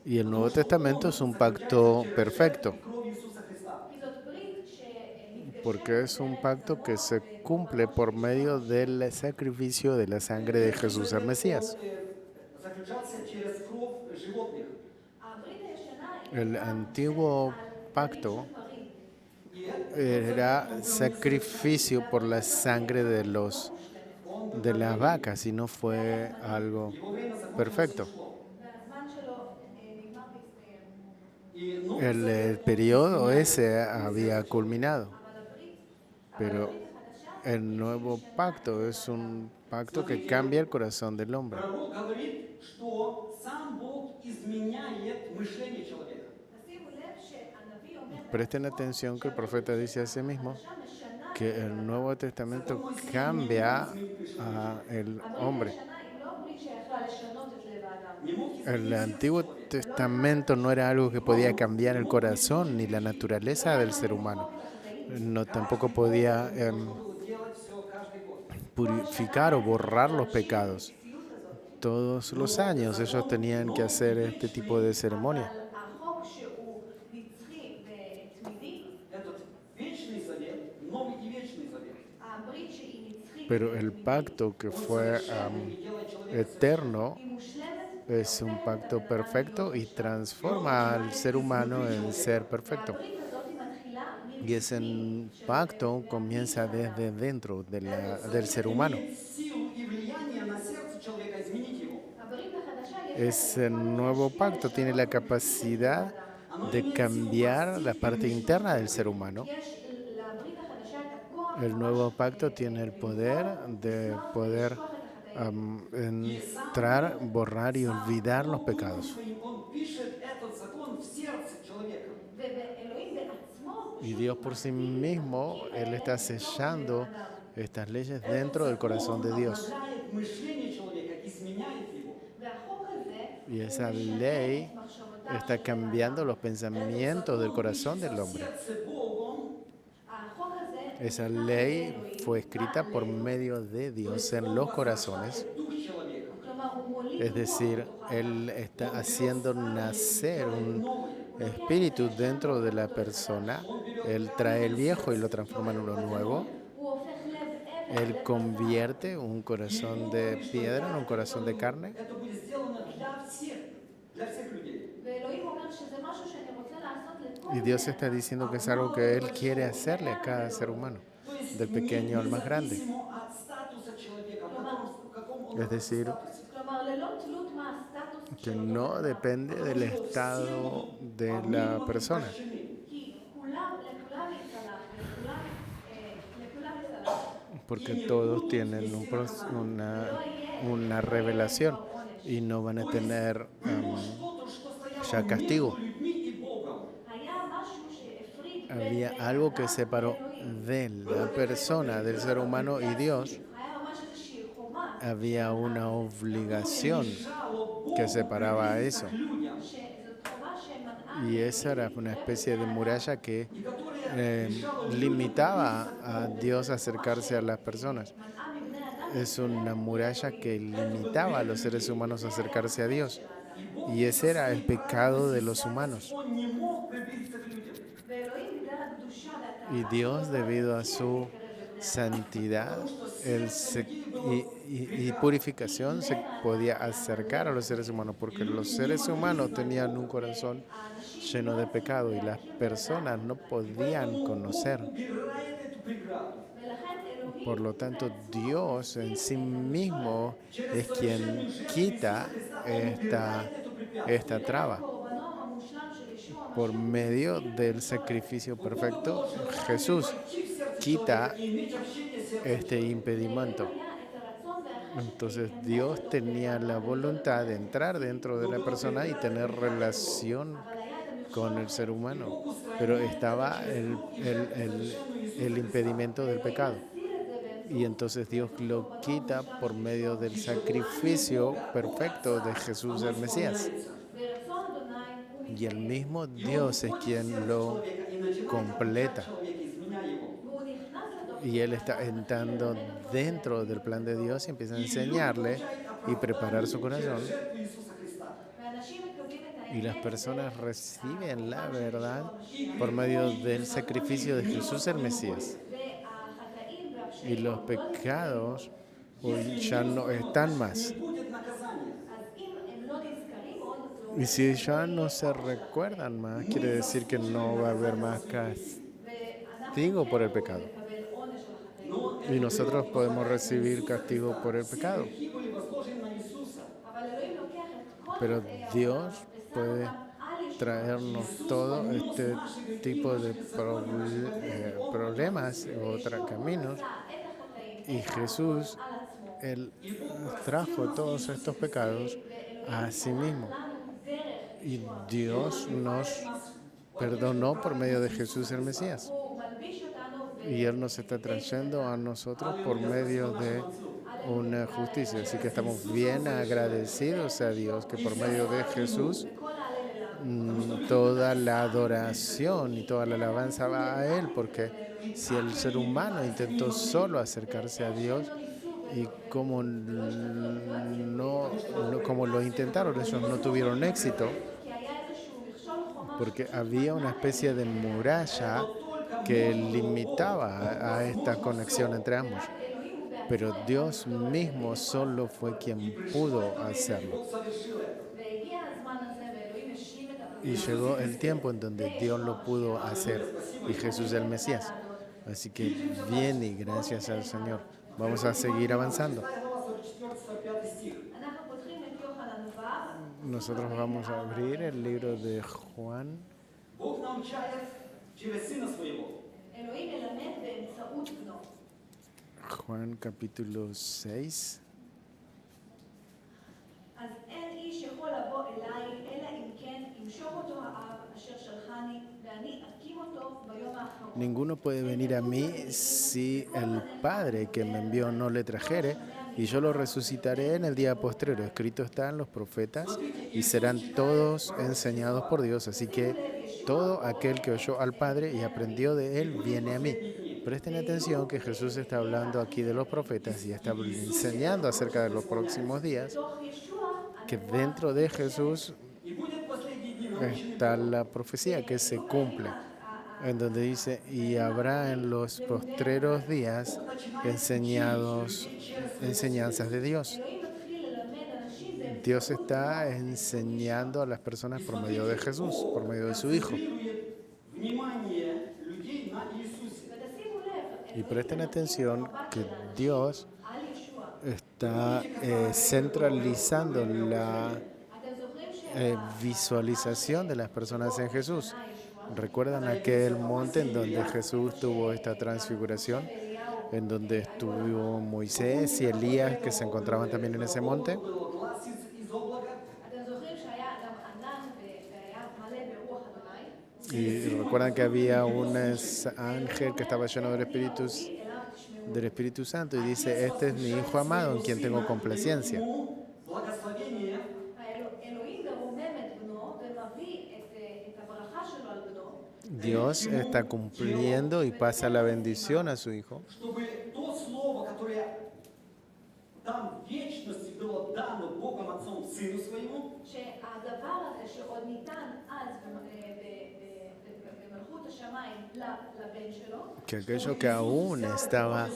Y el Nuevo Testamento es un pacto perfecto, кровь Иисуса Христа. כי זאת ברית שמתגשמת porque es un pacto que se cumple por medio del sacrificio de la sangre de Jesús el Mesías. Заключался через кровь животных. הברית הישנה El antiguo pacto И это era sacrificio por la sangre de las vacas y no fue algo его время закончилось perfecto. ушло. והזמן שלו נגמר והסתיים. И Новый El periodo ese había culminado, אבל הברית pero el nuevo pacto es un pacto que cambia el corazón del hombre. пророк говорит, что сам Бог изменяет мышление человека. תשימו לב שהנביא אומר Presten atención que el profeta dice a sí mismo שם משנה que el Nuevo Testamento cambia al hombre. הישנה היא לא ברית שיכולה לשנות את לב האדם. Не мог El Antiguo Testamento no era algo que podía cambiar el corazón ni la naturaleza del ser humano. No tampoco podía делать все каждый год. purificar o borrar los pecados. Todos los años ellos tenían que hacer este tipo de ceremonia. החוק שהוא נצחי ותמידי, Этот вечный завет, новый и вечный завет. הברית שהיא נצחית Pero el pacto que fue И делает человека eterno היא מושלמת, es un pacto perfecto y transforma al ser humano en ser perfecto. הברית הזאת היא מתחילה Y ese pacto comienza desde dentro del ser humano. силу и влияние на сердце человека изменить его. הברית החדשה יש Ese nuevo pacto tiene la capacidad de cambiar la parte interna del ser humano. לברית החדשה את הכוח El nuevo pacto tiene el poder de poder entrar, borrar y olvidar los pecados. Он пишет этот закон в сердце человека. ואלוהים בעצמו Y Dios por sí mismo, Él está sellando estas leyes dentro del corazón de Dios. Обновляет мышление человека, изменяет его. והחוק הזה Y esa ley está cambiando los pensamientos del corazón del hombre. Сердце Богом החוק הזה Esa ley fue escrita por medio de Dios en los corazones. дух человека. כלומר הוא מוליד Es decir, Él está haciendo nacer un espíritu dentro de la persona. Él trae el viejo y lo transforma en uno nuevo. הוא הופך לב Él convierte un corazón de piedra en un corazón de carne. Это будет сделано для всех людей. ואלוהים אומר שזה משהו שאני רוצה לעשות לכל Y Dios está diciendo que es algo que Él quiere hacerle a cada ser humano, del pequeño al más grande. Независимо от статуса человека, в каком он Es decir, статусе. כלומר ללא תלות מה הסטטוס que no depende del estado de la persona, כי לכולם יסלח לכולם יסלח porque todos tienen una revelación y no van a tener Что-то, что стояло ya castigo. между людьми и Богом. היה משהו שהפריד Había algo que separó de la persona, del ser humano y Dios. היה ממש איזושהי חומה Había una obligación Жало Богу que separaba a eso. людям, שזאת חומה שמנעה Y esa era una especie de muralla que limitaba a Dios a acercarse a las personas. מנעה מבני אדם Es una muralla que limitaba a los seres humanos a acercarse a Dios. Y ese era el pecado de los humanos. Он не мог приблизиться к людям. ואלוהים בגלל הקדושה Y והטהרה Dios, debido a su santidad y purificación, se podía acercar a los seres humanos, porque los seres humanos tenían un corazón lleno de pecado y las personas no podían conocer. Убирает эту преграду. ולכן אלוהים Por lo tanto, Dios en sí mismo es quien quita esta traba. קורבנו המושלם של ישוע Por medio del sacrificio perfecto, Jesús quita И иметь общение с сердцем. este impedimento. היה את הרצון והחשק Entonces Dios tenía la voluntad de entrar dentro de la persona y tener relación con el ser humano, pero estaba el impedimento del pecado. Y entonces Dios lo quita por medio del sacrificio perfecto de Jesús el Mesías. ורצון אדוני הוא Y el mismo Dios es quien lo completa. Человека, изменяя его. והוא נכנס לתוך Y Él está entrando dentro del plan de Dios y empieza a enseñarle y preparar su corazón. Жертву Иисуса Христа. ואנשים מקבלים את Y las personas reciben la verdad por medio del sacrificio de Jesús el Mesías. והחטאים והפשעים Y los pecados hoy ya no están más. Не будет наказания. אז אם הם לא נזכרים עוד, זה Y si ya no se recuerdan más, quiere decir que no va a haber más castigo por el pecado. מקבל עונש על החטאים. Y nosotros podemos recibir castigo por el pecado. Грехи были возложены на Иисуса. אבל אלוהים לוקח את כל Pero חטאי Dios העולם ושם puede אותם על ישוע. traernos todo este tipo de problemas o caminos. את החטאים Y Jesús, על עצמו. Él trajo todos estos pecados a sí mismo. לנו דרך Y Dios nos perdonó por medio de Jesús el Mesías. הוא מלביש אותנו Y Él nos está trayendo a nosotros por medio de una justicia. Así que estamos bien agradecidos a Dios que por medio de Jesús בכל ההלל אליו. toda la adoración y toda la alabanza va a Él, porque si el ser humano intentó solo acercarse a Dios y como lo intentaron, ellos no tuvieron éxito, כי היה איזשהו מכשול חומה porque había una especie de muralla que limitaba a esta conexión entre ambos. Pero Dios mismo solo fue quien pudo hacerlo. והגיע הזמן הזה ואלוהים השלים את המלאכה. Y llegó el tiempo en donde Dios lo pudo hacer, y Jesús el Mesías. Así que bien y gracias al Señor. Vamos a seguir avanzando. Глава 44-45 стих. אנחנו פותחים את יוחנן ו' Nosotros vamos a abrir el libro de Juan, Бог научает через Сына Своего. אלוהים ילמד באמצעות בנו. Juan capítulo 6. אז אין איש יכול לבוא אליי, אלא אם כן ימשוך אותו האב אשר שלחני, ואני אקים אותו ביום האחרון. Ninguno puede venir a mí si el Padre que me envió no le trajere, y yo lo resucitaré en el día postrero. Escrito está en los profetas, y serán todos enseñados por Dios. Así que todo aquel que oyó al Padre y aprendió de él viene a mí. Presten atención que Jesús está hablando aquí de los profetas y está enseñando acerca de los próximos días, בתוך ישוע, que dentro de Jesús И будет последние дни научены está la profecía que se cumple, en donde dice, y habrá en los postreros días enseñanzas de Dios. אלוהים מתחיל ללמד אנשים באמצעות Dios está enseñando a las personas por medio de Jesús, por medio de su Hijo. концентрирует внимание людей на Иисусе. ותשימו לב, Y presten atención que Dios על ישוע. está centralizando la אתם זוכרים visualización de las personas en Jesús. ¿Recuerdan aquel monte en donde Jesús tuvo esta transfiguración? En donde estuvo Moisés y Elías, que se encontraban también en ese monte. Был глаз из облака. אתם זוכרים שהיה גם ענן והיה מלא ברוח אדוני? Y recuerdan que había un ángel que estaba lleno del Espíritu Santo y dice, este es mi Hijo amado en quien tengo complacencia. Ему благословение. אלוהים מרומם את בנו ומביא את הברכה שלו על בנו. Dios está cumpliendo y pasa la bendición a su Hijo чтобы то слово, которое там в вечности было дано Богом Отцом Сыну Своему, שהדבר הזה שעוד ניתן אז במלכות השמיים לבן שלו, que aquello que aún estaba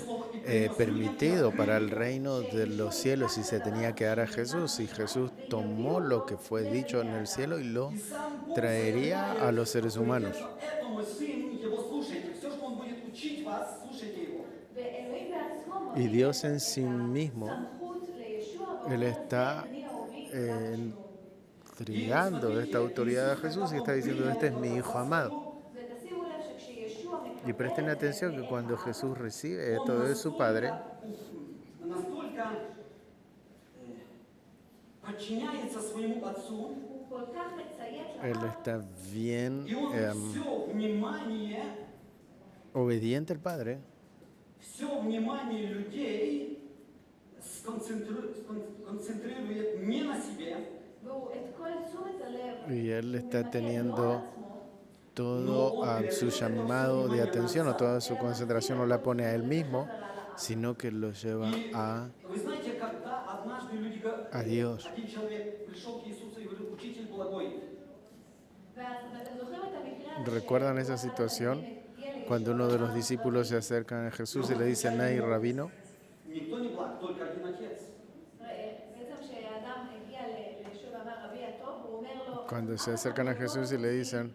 permitido para el reino de los cielos y se tenía que dar a Jesús, y Jesús tomó lo que fue dicho en el cielo y lo и сам Бог traería a los seres humanos. это мой сын, его слушайте. Все, что он будет учить вас, слушайте его. ואלוהים בעצמו Y Dios en sí mismo, סמכות לישוע, Él está entregando esta autoridad a Jesús y está diciendo, este es mi Hijo amado. ותשימו לב שכשישוע Y presten atención que cuando Jesús recibe esto de su Padre, настолько подчиняется своему Отцу, הוא כל כך מציית Él לאב, está bien и он все внимание, obediente al Padre, людей сконцентрирует не на себе, והוא את כל תשומת הלב y Él הוא está ממקד לא teniendo על עצמו, todo a su llamado de atención o toda su concentración no la pone a Él mismo, sino que lo lleva a Вы знаете, когда однажды люди a Dios. один человек пришел к Иисусу и говорил, учитель благой, ואתם זוכרים את המקרה הזה ¿Recuerdan esa situación cuando uno de los discípulos se acerca a Jesús y le dice, Nay, rabino? никто не благ, только один Отец. בעצם כשאדם הגיע לישוע ואמר רבי הטוב, הוא אומר לו, Cuando se acercan a Jesús y le dicen,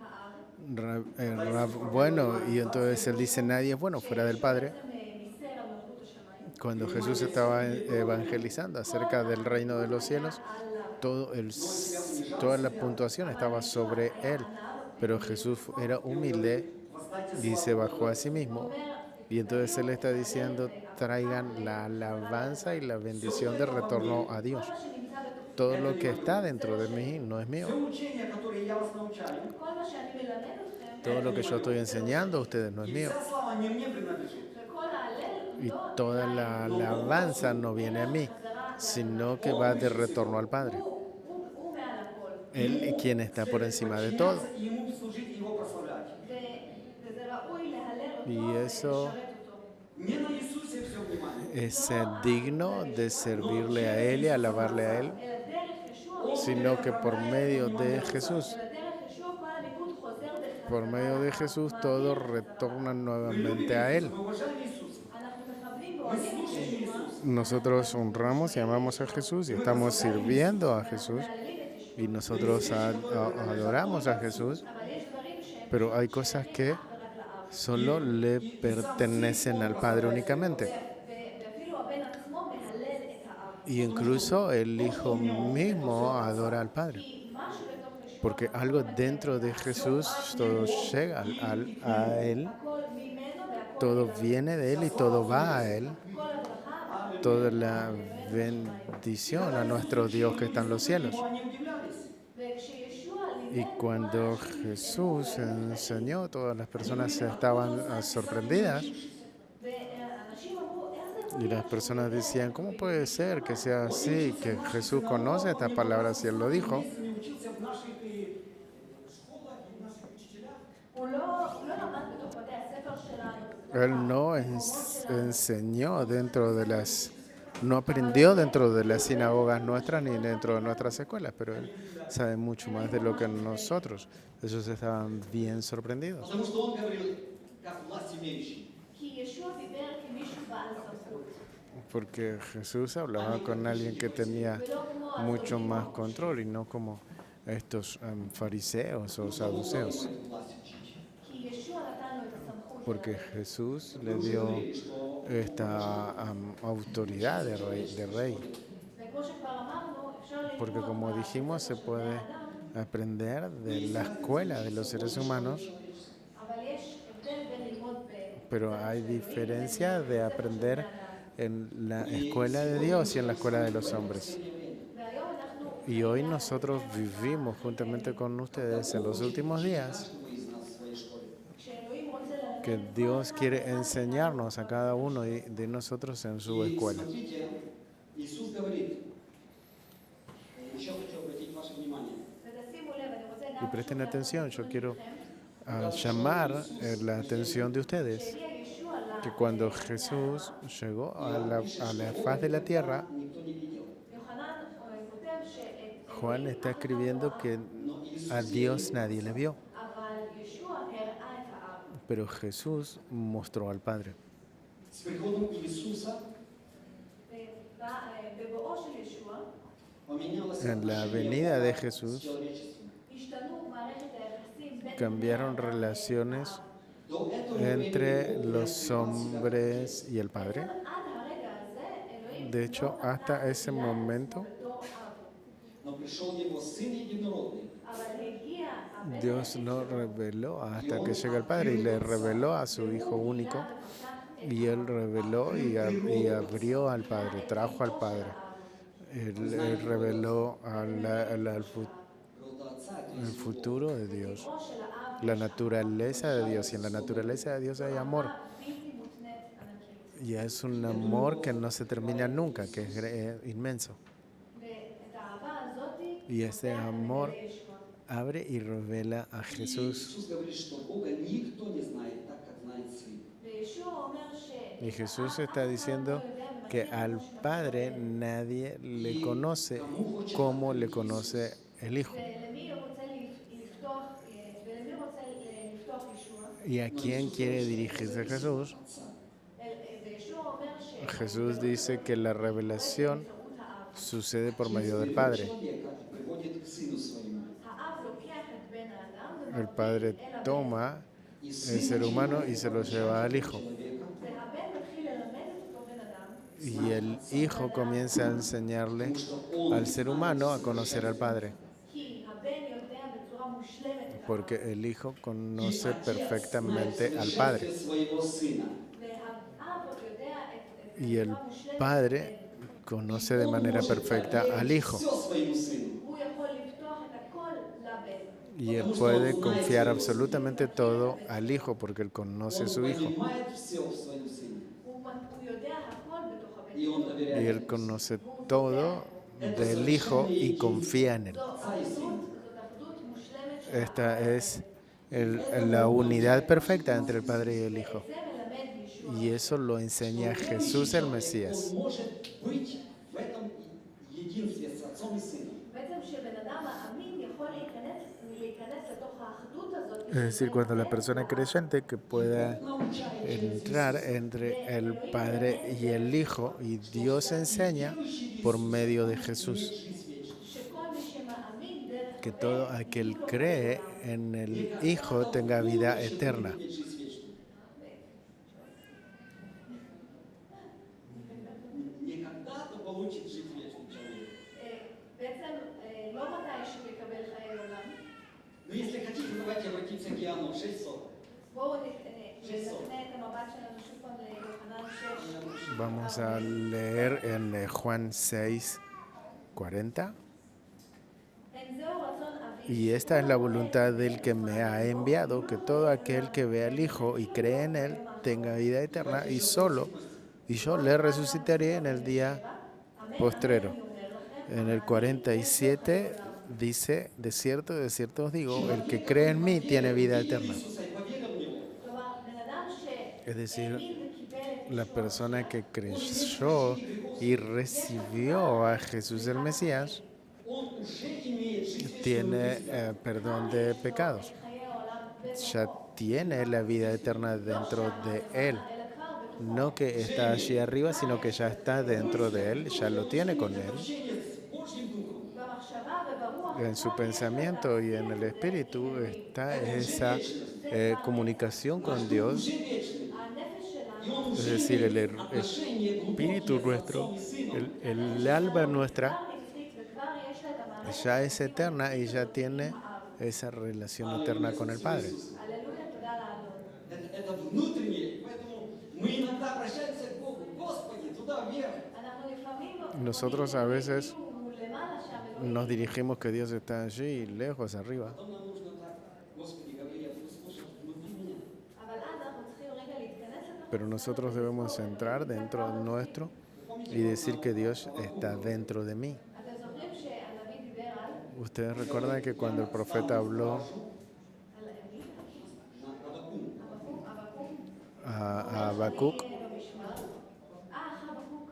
bueno, y entonces él dice, nadie es bueno fuera del Padre. מיסר על מלכות השמיים, Cuando Jesús estaba evangelizando acerca del reino de los cielos, toda la puntuación estaba sobre él, pero Jesús era humilde y se bajó a sí mismo. Y entonces él está diciendo, traigan la alabanza y la bendición de retorno a Dios. Todo lo que está dentro de mí no es mío. Все учения, которые я вас научаю, כל מה שאני מלמד אתכם, Todo lo que yo estoy enseñando a ustedes no es и mío. вся слава не мне принадлежит. וכל ההלל Y לא toda la alabanza no viene a mí, sino que va de retorno al Padre. הוא מעל הכל. Él quien está por encima de todo. Подчиняться и ему служить и его прославлять. וזה ראוי להלל Y אותו eso ולשרת אותו. Не на Иисусе все внимание. es ser digno de servirle a Él y alabarle a Él, אלא דרך ישוע, sino que por medio de Jesús, אלא דרך ישוע כל הליכוד חוזר בחזרה. por medio de Jesús, todo retorna nuevamente a Él. Мы уважаем Иисуса. אנחנו מכבדים Мы ואוהבים את слушаем ישוע, Иисуса. Nosotros honramos y amamos a Jesús y estamos sirviendo a Jesús מהללים את ישוע. y nosotros adoramos a Jesús, אבל יש דברים שהם pero hay cosas que רק לאב. solo le pertenecen al Padre únicamente. ואפילו הבן עצמו מהלל את האב. Y incluso el Hijo mismo adora al Padre. כי משהו בתוך ישוע, Porque algo dentro de Jesús, todo llega a Él, הכל ממנו והכל todo viene de Él y todo va a Él. כל הברכה, Toda la bendición a nuestro Dios que está en los cielos. Они удивлялись. וכשישוע Y cuando Jesús enseñó, todas las personas estaban sorprendidas ואנשים אמרו, איך זה יכול y las personas decían, ¿cómo puede ser que sea así, que Jesús conoce estas palabras y Él lo dijo? Не учился в наших школах и в наших учителях. הוא לא למד בתוך בתי הספר שלנו. Él no enseñó dentro de no aprendió dentro de las sinagogas nuestras ni dentro de nuestras escuelas, pero Él sabe mucho más de lo que nosotros. Ellos estaban bien sorprendidos. Потому что он говорил, как власть имеющий. כי ישוע דיבר כמישהו בעל סמכות. Porque Jesús hablaba con alguien que tenía mucho más control y no como estos fariseos o saduceos. Власть учить. כי ישוע נתן לו את הסמכות. Porque Jesús le dio esta autoridad de rey. וכמו שכבר אמרנו, אפשר ללמוד Porque como dijimos, se puede aprender de la escuela de los seres humanos, אבל יש הבדל בין ללמוד pero hay diferencia de aprender en la escuela de Dios y en la escuela de los hombres. והיום אנחנו Y hoy nosotros vivimos juntamente con ustedes en los últimos días כשאלוהים רוצה ללמד, que Dios quiere enseñarnos a cada uno de nosotros en su escuela. Смотрите, Иисус говорит, еще хочу обратить ваше внимание. ותשימו לב, אני רוצה Y גם presten שוב atención, yo quiero a llamar la atención de ustedes שהגיע ישוע que cuando Jesús llegó a la faz de la tierra, никто не видел. יוחנן כותב שאת Juan está escribiendo que a Dios nadie le vio, אבל ישוע הראה את האב. pero Jesús mostró al Padre. С приходом Иисуса בבואו של ישוע поменялось En la отношение venida de Бога с Jesús человечеством. השתנו מערכת היחסים בין cambiaron בני האדם relaciones לאב. До этого entre времени Бог los не открывал себя hombres y el Padre. עד הרגע הזה אלוהים De hecho, לא hasta נתן ese מילה momento, לעצמו בתור אב. но пришел Его Сын Единородный. אבל הגיע הבן Dios היחיד no שלו, reveló hasta que llega el Padre y le reveló a su Hijo único. Y Él reveló y abrió al Padre, trajo al Padre. Él reveló Природа Отца, то el есть futuro de Dios, טבעו של האב la naturaleza de Dios. Y en la naturaleza de Dios hay amor. בלתי מותנית ענקית. Y es un amor que no se termina nunca, que es inmenso. ואת האהבה הזאת Y ese amor מגלה ישוע. abre y revela a И Jesús. Иисус говорит, что Бога никто не знает так, как знает Сын. וישוע אומר ש- Y Jesús está diciendo que al Padre nadie le conoce como le conoce el Hijo. ולמי רוצה לפתוח, ולמי רוצה לפתוח ישוע? ¿Y a quién quiere dirigirse Jesús? וישוע אומר ש- Jesús dice que la revelación באמצעות האב. sucede por medio del Через Padre. человека приводит к Сыну Своему. האב לוקח את בן האדם El ומביא Padre אל הבן. toma И el Сын ser humano начинает y se lo lleva al Hijo. человека והבן מתחיל ללמד את אותו בן אדם Y el Hijo comienza a enseñarle al ser humano a conocer al Padre. כי הבן יודע בצורה מושלמת את האב. Porque el Hijo И conoce Отец perfectamente знает al совершенстве Padre. своего Сына. והאב יודע את Y el בצורה מושלמת Padre conoce de Он manera может perfecta al доверить Hijo. все своему Сыну. הוא יכול לפתוח את הכל לבן. Y Él puede confiar absolutamente todo al Hijo porque Él conoce a Он su Hijo. понимает все в своем Сыне. הוא יודע הכל בתוך הבן. И он Y доверяет Él conoce todo del Hijo y confía en Él. זאת אחדות מושלמת של Esta es la unidad perfecta entre el Padre y el Hijo. זה מלמד ישוע. Y eso lo enseña Jesús el Mesías. Он может быть в этом единстве с Отцом и Сыном. בעצם שבן אדם מאמין יכול להיכנס לתוך האחדות הזאת. Es decir, cuando la persona creyente que pueda entrar entre el Padre y el Hijo, y Dios enseña por medio de Jesús, שכל מי שמאמין דרך que todo aquel cree en el Hijo tenga vida eterna. Не когда-то получит жизнь вечную человек. בעצם לא מתי שהוא יקבל חיי עולם. Но если хотите, давайте обратимся к Иоанну 6:40. בואו נפנה את המבט שלנו שוב פעם ליוחנן 6. Vamos a leer en Juan 6, 40. אין זהו רצון אבי. Y esta es la voluntad del que me ha enviado, que todo aquel que ve al Hijo y cree en Él tenga vida eterna, y yo le resucitaré en el día postrero. En el 47 dice, de cierto os digo, el que cree en mí tiene vida eterna. Иисуса и поверил в Него. כלומר, בן אדם Es decir, שהאמין וקיבל את la ישוע, persona que creyó y recibió a Jesús el Mesías Он уже имеет жизнь tiene perdón de pecados. חיי העולם בתוכו, Ya tiene la vida eterna dentro de Él. אלא כבר בתוכו. No que está allí arriba, sino que ya está dentro de Él, ya lo tiene con Él. общение с Божьим Духом. במחשבה וברוח En su pensamiento y en el Espíritu está esa comunicación con Dios, Уже вечный. הנפש שלנו И он es уже decir, el имеет отношения Espíritu глубокие с nuestro, Отцом и Сыном. el alma nuestra, כבר נצחית וכבר יש לה את המערכת ya es eterna y ya tiene esa relación eterna con el Padre. הללויה, תודה לאדון. Это внутреннее, поэтому мы иногда обращаемся к Богу. Господи, туда вверх. אנחנו לפעמים Nosotros a veces כאילו למעלה שם אלוהים, nos dirigimos que Dios está allí, lejos, arriba. Потом нам нужно так, Господи, говори, я буду слушать внутри меня. אבל אז אנחנו צריכים רגע להתכנס לתוך Pero nosotros debemos entrar dentro nuestro y decir que Dios está dentro de mí. אתם זוכרים שהנביא דיבר על Ustedes recuerdan que cuando el profeta habló על מי? a Habacuc, במשמר. חבקוק.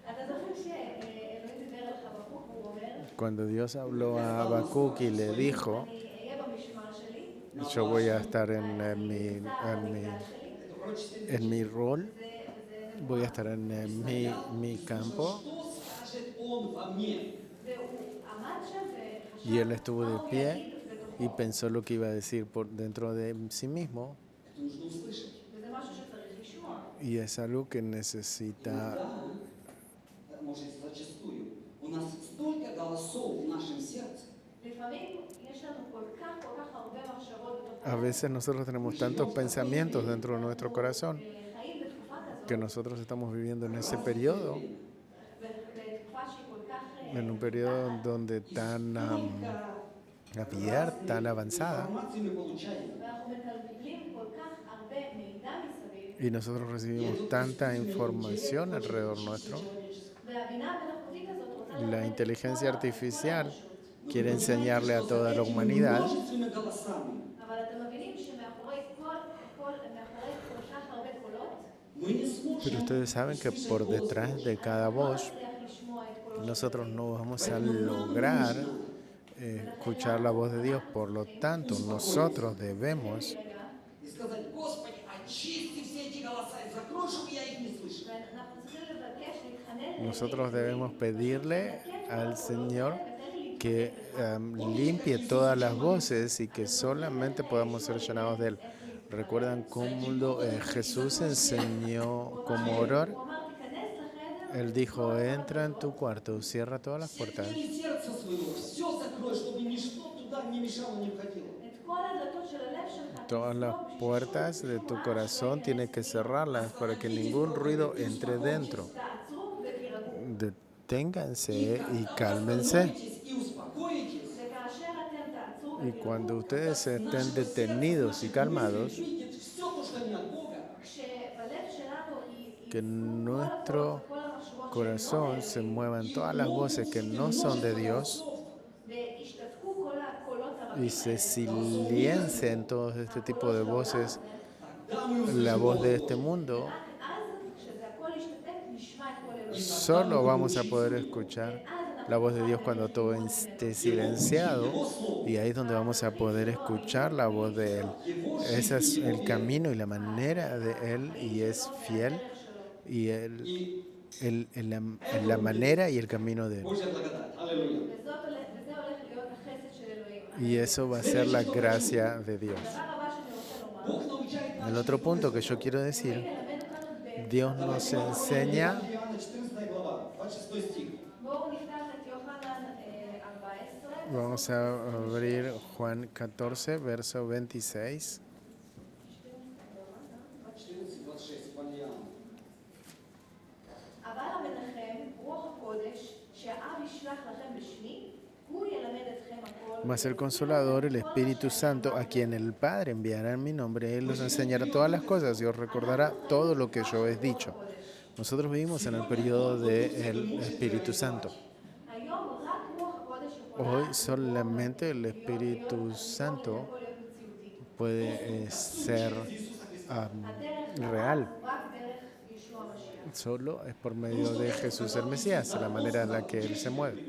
אתה זוכר שאלוהים דיבר על חבקוק והוא אומר, cuando Dios habló a Habacuc y le dijo, אני אהיה במשמר שלי, yo voy a estar en mi rol, voy a estar en mi campo. Что скажет он во мне? והוא עמד שם וחשב, Y él estuvo מה de הוא pie יגיד y בתוכו. pensó lo que iba a decir por dentro de sí mismo. Это нужно услышать. וזה משהו שצריך לשמוע. Y es algo que necesita. Иногда, может, зачастую, у нас столько голосов в нашем сердце, לפעמים יש לנו כל כך הרבה מחשבות בתוך A veces nosotros tenemos tantos pensamientos dentro de nuestro corazón חיים בתקופה כזאת, que nosotros estamos viviendo en ese periodo, בתקופה שהיא כל כך en un periodo donde tan abierta, tan avanzada, информацию мы получаем. ואנחנו מקבלים כל כך הרבה מידע מסביב, y nosotros recibimos tanta información alrededor nuestro. והבינה המלאכותית הזאת רוצה La ללמד את inteligencia כל artificial האנושות. quiere enseñarle a toda la humanidad, Множественными голосами אבל אתם מבינים שמאחורי מאחורי כל כך הרבה קולות, мы не сможем pero ustedes saben que por detrás de cada voz נצליח לשמוע את קולות. nosotros no vamos a lograr escuchar la voz de Dios. Por lo tanto, nosotros debemos и сказать: Господи, очисти все эти голоса и закрой, чтобы я их не слышал. ואנחנו צריכים לבקש, להתחנן, Nosotros debemos pedirle al Señor que limpie todas las voces y que solamente podamos ser llenados de Él. ¿Recuerdan cómo Jesús enseñó cómo orar? הוא אמר, תיכנס לחדר, Él dijo, entra en tu cuarto, cierra todas las Все puertas. двери сердца своего, все закрой, чтобы ничто туда не мешало, не входило. את כל הדלתות של הלב שלך, Todas las puertas de tu corazón tienes que cerrarlas para que ningún ruido entre dentro. תעצרו ותירגעו. Deténganse y cálmense. Остановитесь и успокоитесь. וכאשר אתם תעצרו Y cuando ustedes estén detenidos y calmados, Видит все то, что не от Бога. כשבלב שלנו que en nuestro corazón se muevan todas las voces que no son de Dios וישתתקו כל הקולות הרבים y se silencien todos este tipo de voces, Да, мы la voz de este mundo, אז כשזה הכל ישתתק נשמע את כל אלוהים. solo vamos a poder escuchar la voz de Dios cuando todo esté silenciado, y ahí es donde vamos a poder escuchar la voz de Él. Ese es el camino y la manera de Él, y es fiel, y la manera y el camino de Él. Божья благодать. Аллилуйя. וזה הולך להיות החסד של אלוהים. Y eso va a ser la gracia de Dios. הדבר הבא שאני רוצה לומר, Бог научает El otro punto que yo quiero decir, מלמד אותנו Dios nos enseña. Иоанна 14 глава, 26 стих. בואו נפתח את יוחנן 14. Vamos a abrir Juan 14, verso 26. 14-26, פן יען. אבל המנחם, רוח הקודש, שהאב ישלח לכם בשמי, הוא ילמד אתכם הכל. Mas el Consolador, el Espíritu Santo, a quien el Padre enviará en mi nombre, Él os enseñará todas las cosas y os recordará todo lo que yo he dicho. Nosotros vivimos en el periodo del Espíritu Santo. היום רק רוח הקודש יכולה Hoy solamente el Espíritu Santo יכול להיות מציאותי. puede ser real. רק דרך ישוע המשיח. Solo es por medio de Jesús el Mesías, la manera en la que Él se mueve.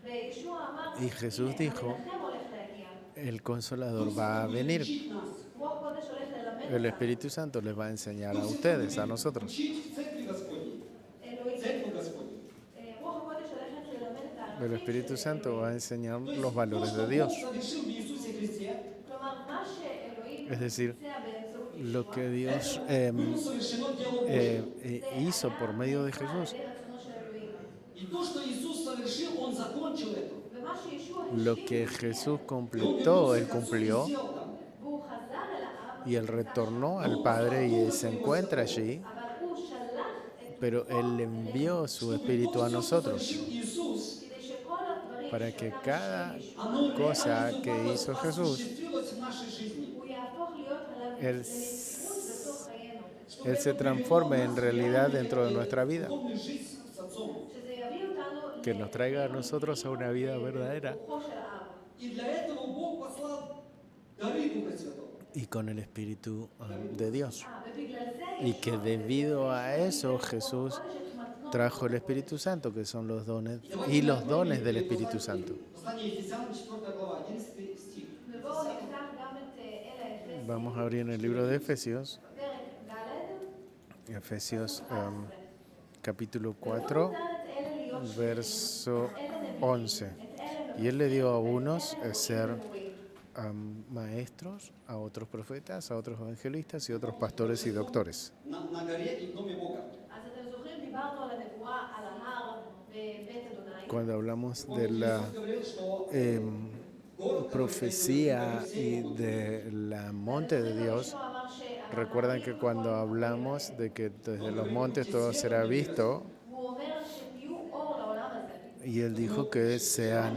וישוע אמר, Y Jesús dijo, המנחם הולך להגיע. el Consolador va a venir. רוח הקודש הולך ללמד El Espíritu Santo les va a enseñar a ustedes, a nosotros. Учить церкви Господней, אלוהים. церкви Господней. רוח הקודש הולכת ללמד את הערכים El Espíritu של Santo va a enseñar То есть los то, valores что de Dios. Бог совершил в Иисусе Христе, כלומר, מה שאלוהים Es decir, ביצע באמצעות lo ישוע, que Dios было совершено дело Божье. hizo por medio de Jesús, זה רצונו של אלוהים. И то, что Иисус совершил, Он закончил это. ומה שישוע lo השלים, que Jesús И Он completó, вернулся Él к Отцу и cumplió, сел там. והוא חזר אל האב, y Él retornó al Padre y se encuentra allí, אבל הוא שלח את pero Él envió su Espíritu a nosotros Совершил Иисус, כדי שכל הדברים para que שאתה cada משלים, оно cosa реально que суммарно hizo Jesús, осуществилось в нашей жизни. הוא יהפוך להיות Él למציאות בתוך חיינו. Чтобы Él se это transforme привело en нас в realidad реальную, dentro de nuestra vida, духовную жизнь с Отцом. שזה יביא אותנו que nos traiga a nosotros a una vida verdadera לרוחו של האב. И для этого Бог послал дары Духа Святого. y con el Espíritu de Dios. ובגלל זה Y que debido a eso Jesús trajo el Espíritu Santo, que son los dones y los dones del Espíritu Santo. Послание Ефесянам, 4 глава, 11 стих. ובואו נפתח גם את אלה אפסים, Vamos a abrir en el libro de Efesios, פרק ד', Efesios capítulo 4, verso 11. Y él le dio a unos ser maestros, a otros profetas, a otros evangelistas y otros pastores y doctores. На горе и в доме Бога. אז אתם זוכרים, דיברנו על הנבואה על ההר בבית אדוני. Cuando hablamos de la Иисус говорил, что profecía y de la monte de Dios, ישוע אמר שהערים, recuerdan que cuando hablamos de que desde los montes todo será visto, והוא אומר שתהיו אור לעולם הזה. y él dijo que sean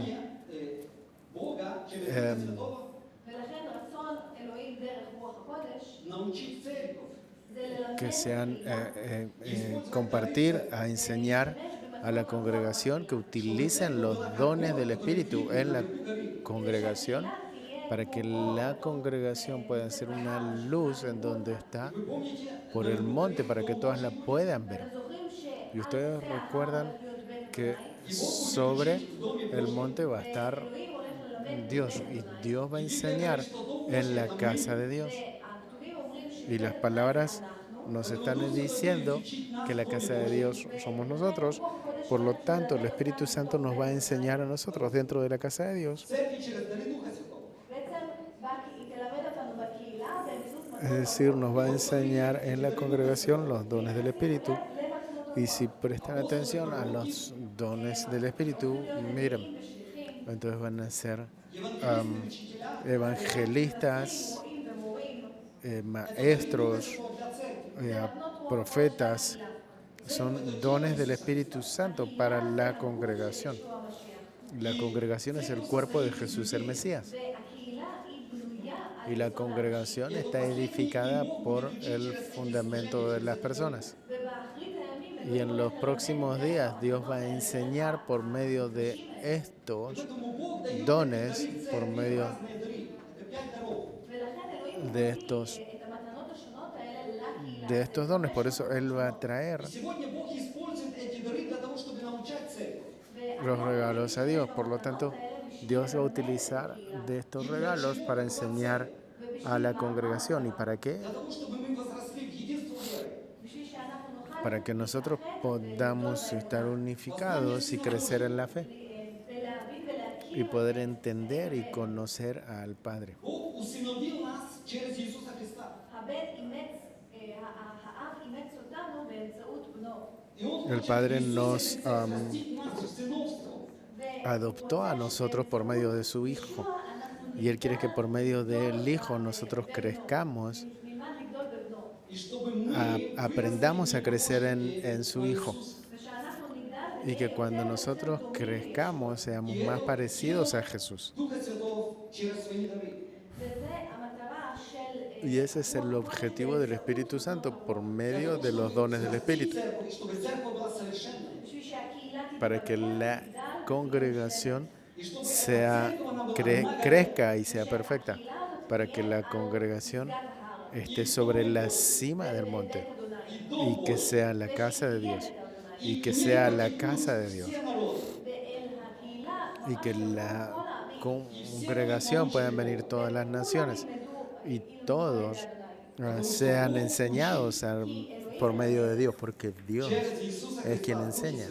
Бога через Духа Святого ולכן רצון אלוהים דרך רוח הקודש научить церковь. זה ללמד que sean קהילה. compartir, a enseñar a la congregación que utilicen los dones del Espíritu en la congregación para que la congregación pueda ser una luz en donde está por el monte para que todas la puedan ver. זוכרים Y ustedes recuerdan que sobre el monte va a estar Dios y Dios va a enseñar en la casa de Dios. שהכתובים אומרים Y las palabras nos están diciendo que la casa de Dios somos nosotros. Por lo tanto, el Espíritu Santo nos va a enseñar a nosotros dentro de la casa de Dios. Церкви через дары Духа Святого. בעצם היא תלמד אותנו בקהילה באמצעות Es decir, nos va a enseñar en la congregación los dones del Espíritu. Y si prestan atención a los dones del Espíritu, miren, entonces van a ser evangelistas, maestros, profetas. Son dones del Espíritu Santo para la congregación. La congregación es el cuerpo de Jesús el Mesías. והקהילה היא בנויה על Y la congregación está edificada por el fundamento de las personas. ובאחרית הימים Y en los próximos días Dios va a enseñar por medio de estos Поэтому Бог дает dones, por церкви medio разные дары. Это 5 даров. ולכן אלוהים de מביא estos, את המתנות השונות האלה לקהילה. de estos dones. Por eso Él va a traer Сегодня Бог использует эти дары для того, чтобы научать церковь. los regalos a Dios. Por lo tanto, Dios va a utilizar de estos regalos para enseñar a la congregación. ¿Y para qué? Для того, чтобы мы возросли в единство веры. בשביל שאנחנו נוכל Para que nosotros podamos estar unificados y crecer en la fe ולהבין ולהכיר y poder entender y conocer al Padre. Бог усыновил нас через Иисуса Христа. האב אימץ אותנו באמצעות בנו. И Он El хочет Padre Иисуса nos Христа растить нас в сыновство. adoptó a nosotros por medio de su Hijo. Y Él quiere que por medio del Hijo nosotros crezcamos, נלמד לגדול בבנו. И чтобы мы aprendamos a crecer en su Hijo. ושאנחנו נגדל Y que cuando nosotros crezcamos seamos más parecidos a Jesús. Духа Святого через свои дары. וזה המטרה של Y ese es el objetivo del Espíritu Santo por medio de los dones del Espíritu. Церковь, чтобы церковь была совершенной. בשביל שהקהילה Para que la תגדל, congregación И чтобы sea, crezca y sea perfecta. Para que la congregación esté sobre la cima del monte. Y que sea la casa de Dios. Y que sea la casa de Dios. все народы. ואל הקהילה Y que la congregación puedan venir todas las naciones. Y todos sean enseñados por medio de Dios. Porque Dios Через Иисуса es quien Христа. enseña.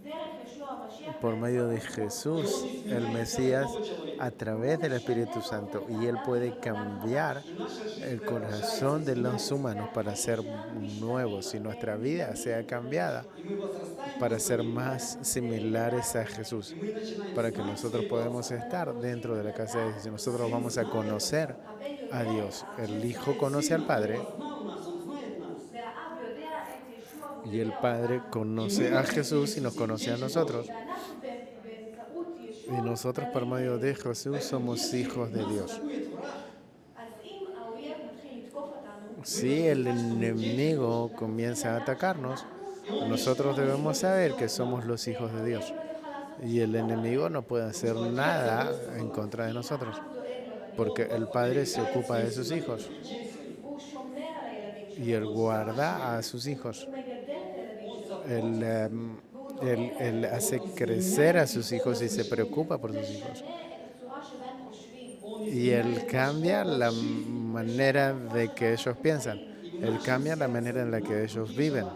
דרך ישוע המשיח Por medio de Jesús, el Mesías, a través del Espíritu Santo. Y Él puede cambiar el corazón de los humanos para ser nuevos. Y nuestra vida sea cambiada И мы возрастаем, para ser más similares a Jesús. мы начинаем Para que nosotros podamos estar dentro de la casa de Dios. Y nosotros vamos a conocer a Dios. El Hijo conoce al Padre. знал нас, Он знает нас. והאב יודע את ישוע Y el Padre conoce a Jesús y nos conoce a nosotros. ואנחנו באמצעות Y ישוע, nosotros por medio de Jesús somos hijos de Dios. Атакует враг. אז אם האויב מתחיל לתקוף אותנו, Si el enemigo comienza a atacarnos, nosotros debemos saber que somos los hijos de Dios. Y el enemigo no puede hacer nada en contra de nosotros, porque el Padre se ocupa de sus hijos הוא שומר על הילדים y Él guarda a sus hijos. Él hace crecer a sus hijos y se preocupa por sus hijos. Y Él cambia la manera de que ellos piensan. Él cambia la manera en la que ellos viven.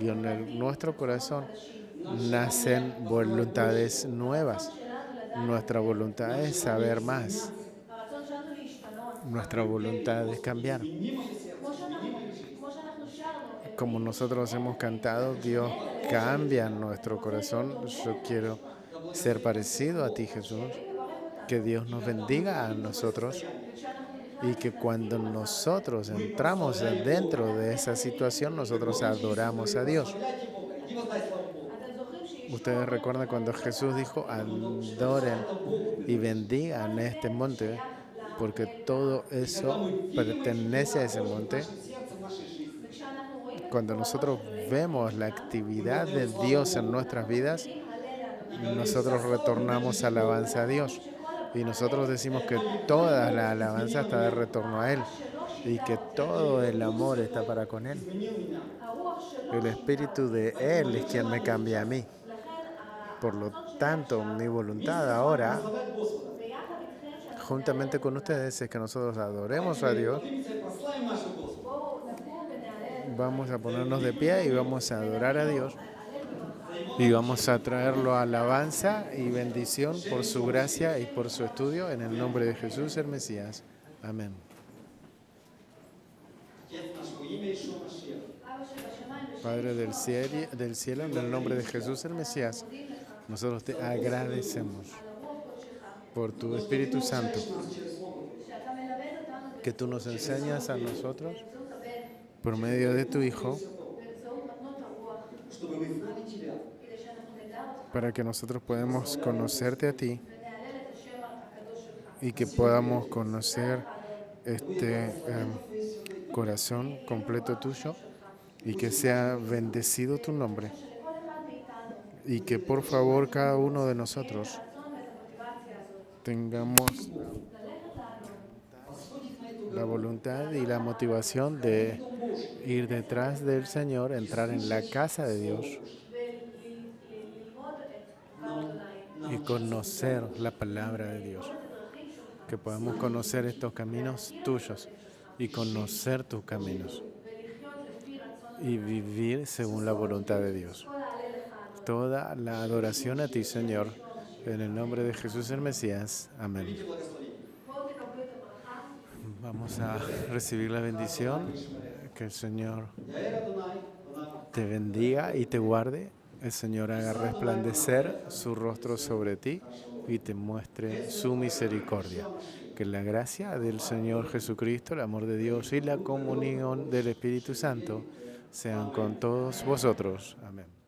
Y en nuestro corazón nacen voluntades nuevas. Nuestra voluntad es saber más. Nuestra voluntad es cambiar. Como nosotros hemos cantado, Dios cambia nuestro corazón. Yo quiero ser parecido a ti, Jesús. Que Dios nos bendiga a nosotros y que cuando nosotros entramos dentro de esa situación, nosotros adoramos a Dios. Ustedes recuerdan cuando Jesús dijo, adoren y bendigan este monte, porque todo eso pertenece a ese monte. Cuando nosotros vemos la actividad de Dios en nuestras vidas, nosotros retornamos alabanza a Dios. Y nosotros decimos que toda la alabanza está de retorno a Él y que todo el amor está para con Él. El Espíritu de Él es quien me cambia a mí. Por lo tanto, mi voluntad ahora, juntamente con ustedes, es que nosotros adoremos a Dios. Vamos a ponernos de pie y vamos a adorar a Dios. Y vamos a traerlo a alabanza y bendición por su gracia y por su estudio en el nombre de Jesús el Mesías. Amén. Padre del cielo, en el nombre de Jesús el Mesías, nosotros te agradecemos por tu Espíritu Santo, que tú nos enseñas a nosotros por medio de tu Hijo, para que nosotros podamos conocerte a ti y que podamos conocer este corazón completo tuyo y que sea bendecido tu nombre. Y que por favor cada uno de nosotros tengamos la voluntad y la motivación de ir detrás del Señor, entrar en la casa de Dios y conocer la palabra de Dios. Que podamos conocer estos caminos tuyos y conocer tus caminos y vivir según la voluntad de Dios. Toda la adoración a ti, Señor, en el nombre de Jesús el Mesías. Amén. Vamos a recibir la bendición. Que el Señor te bendiga y te guarde. El Señor haga resplandecer su rostro sobre ti y te muestre su misericordia. Que la gracia del Señor Jesucristo, el amor de Dios y la comunión del Espíritu Santo sean con todos vosotros. Amén.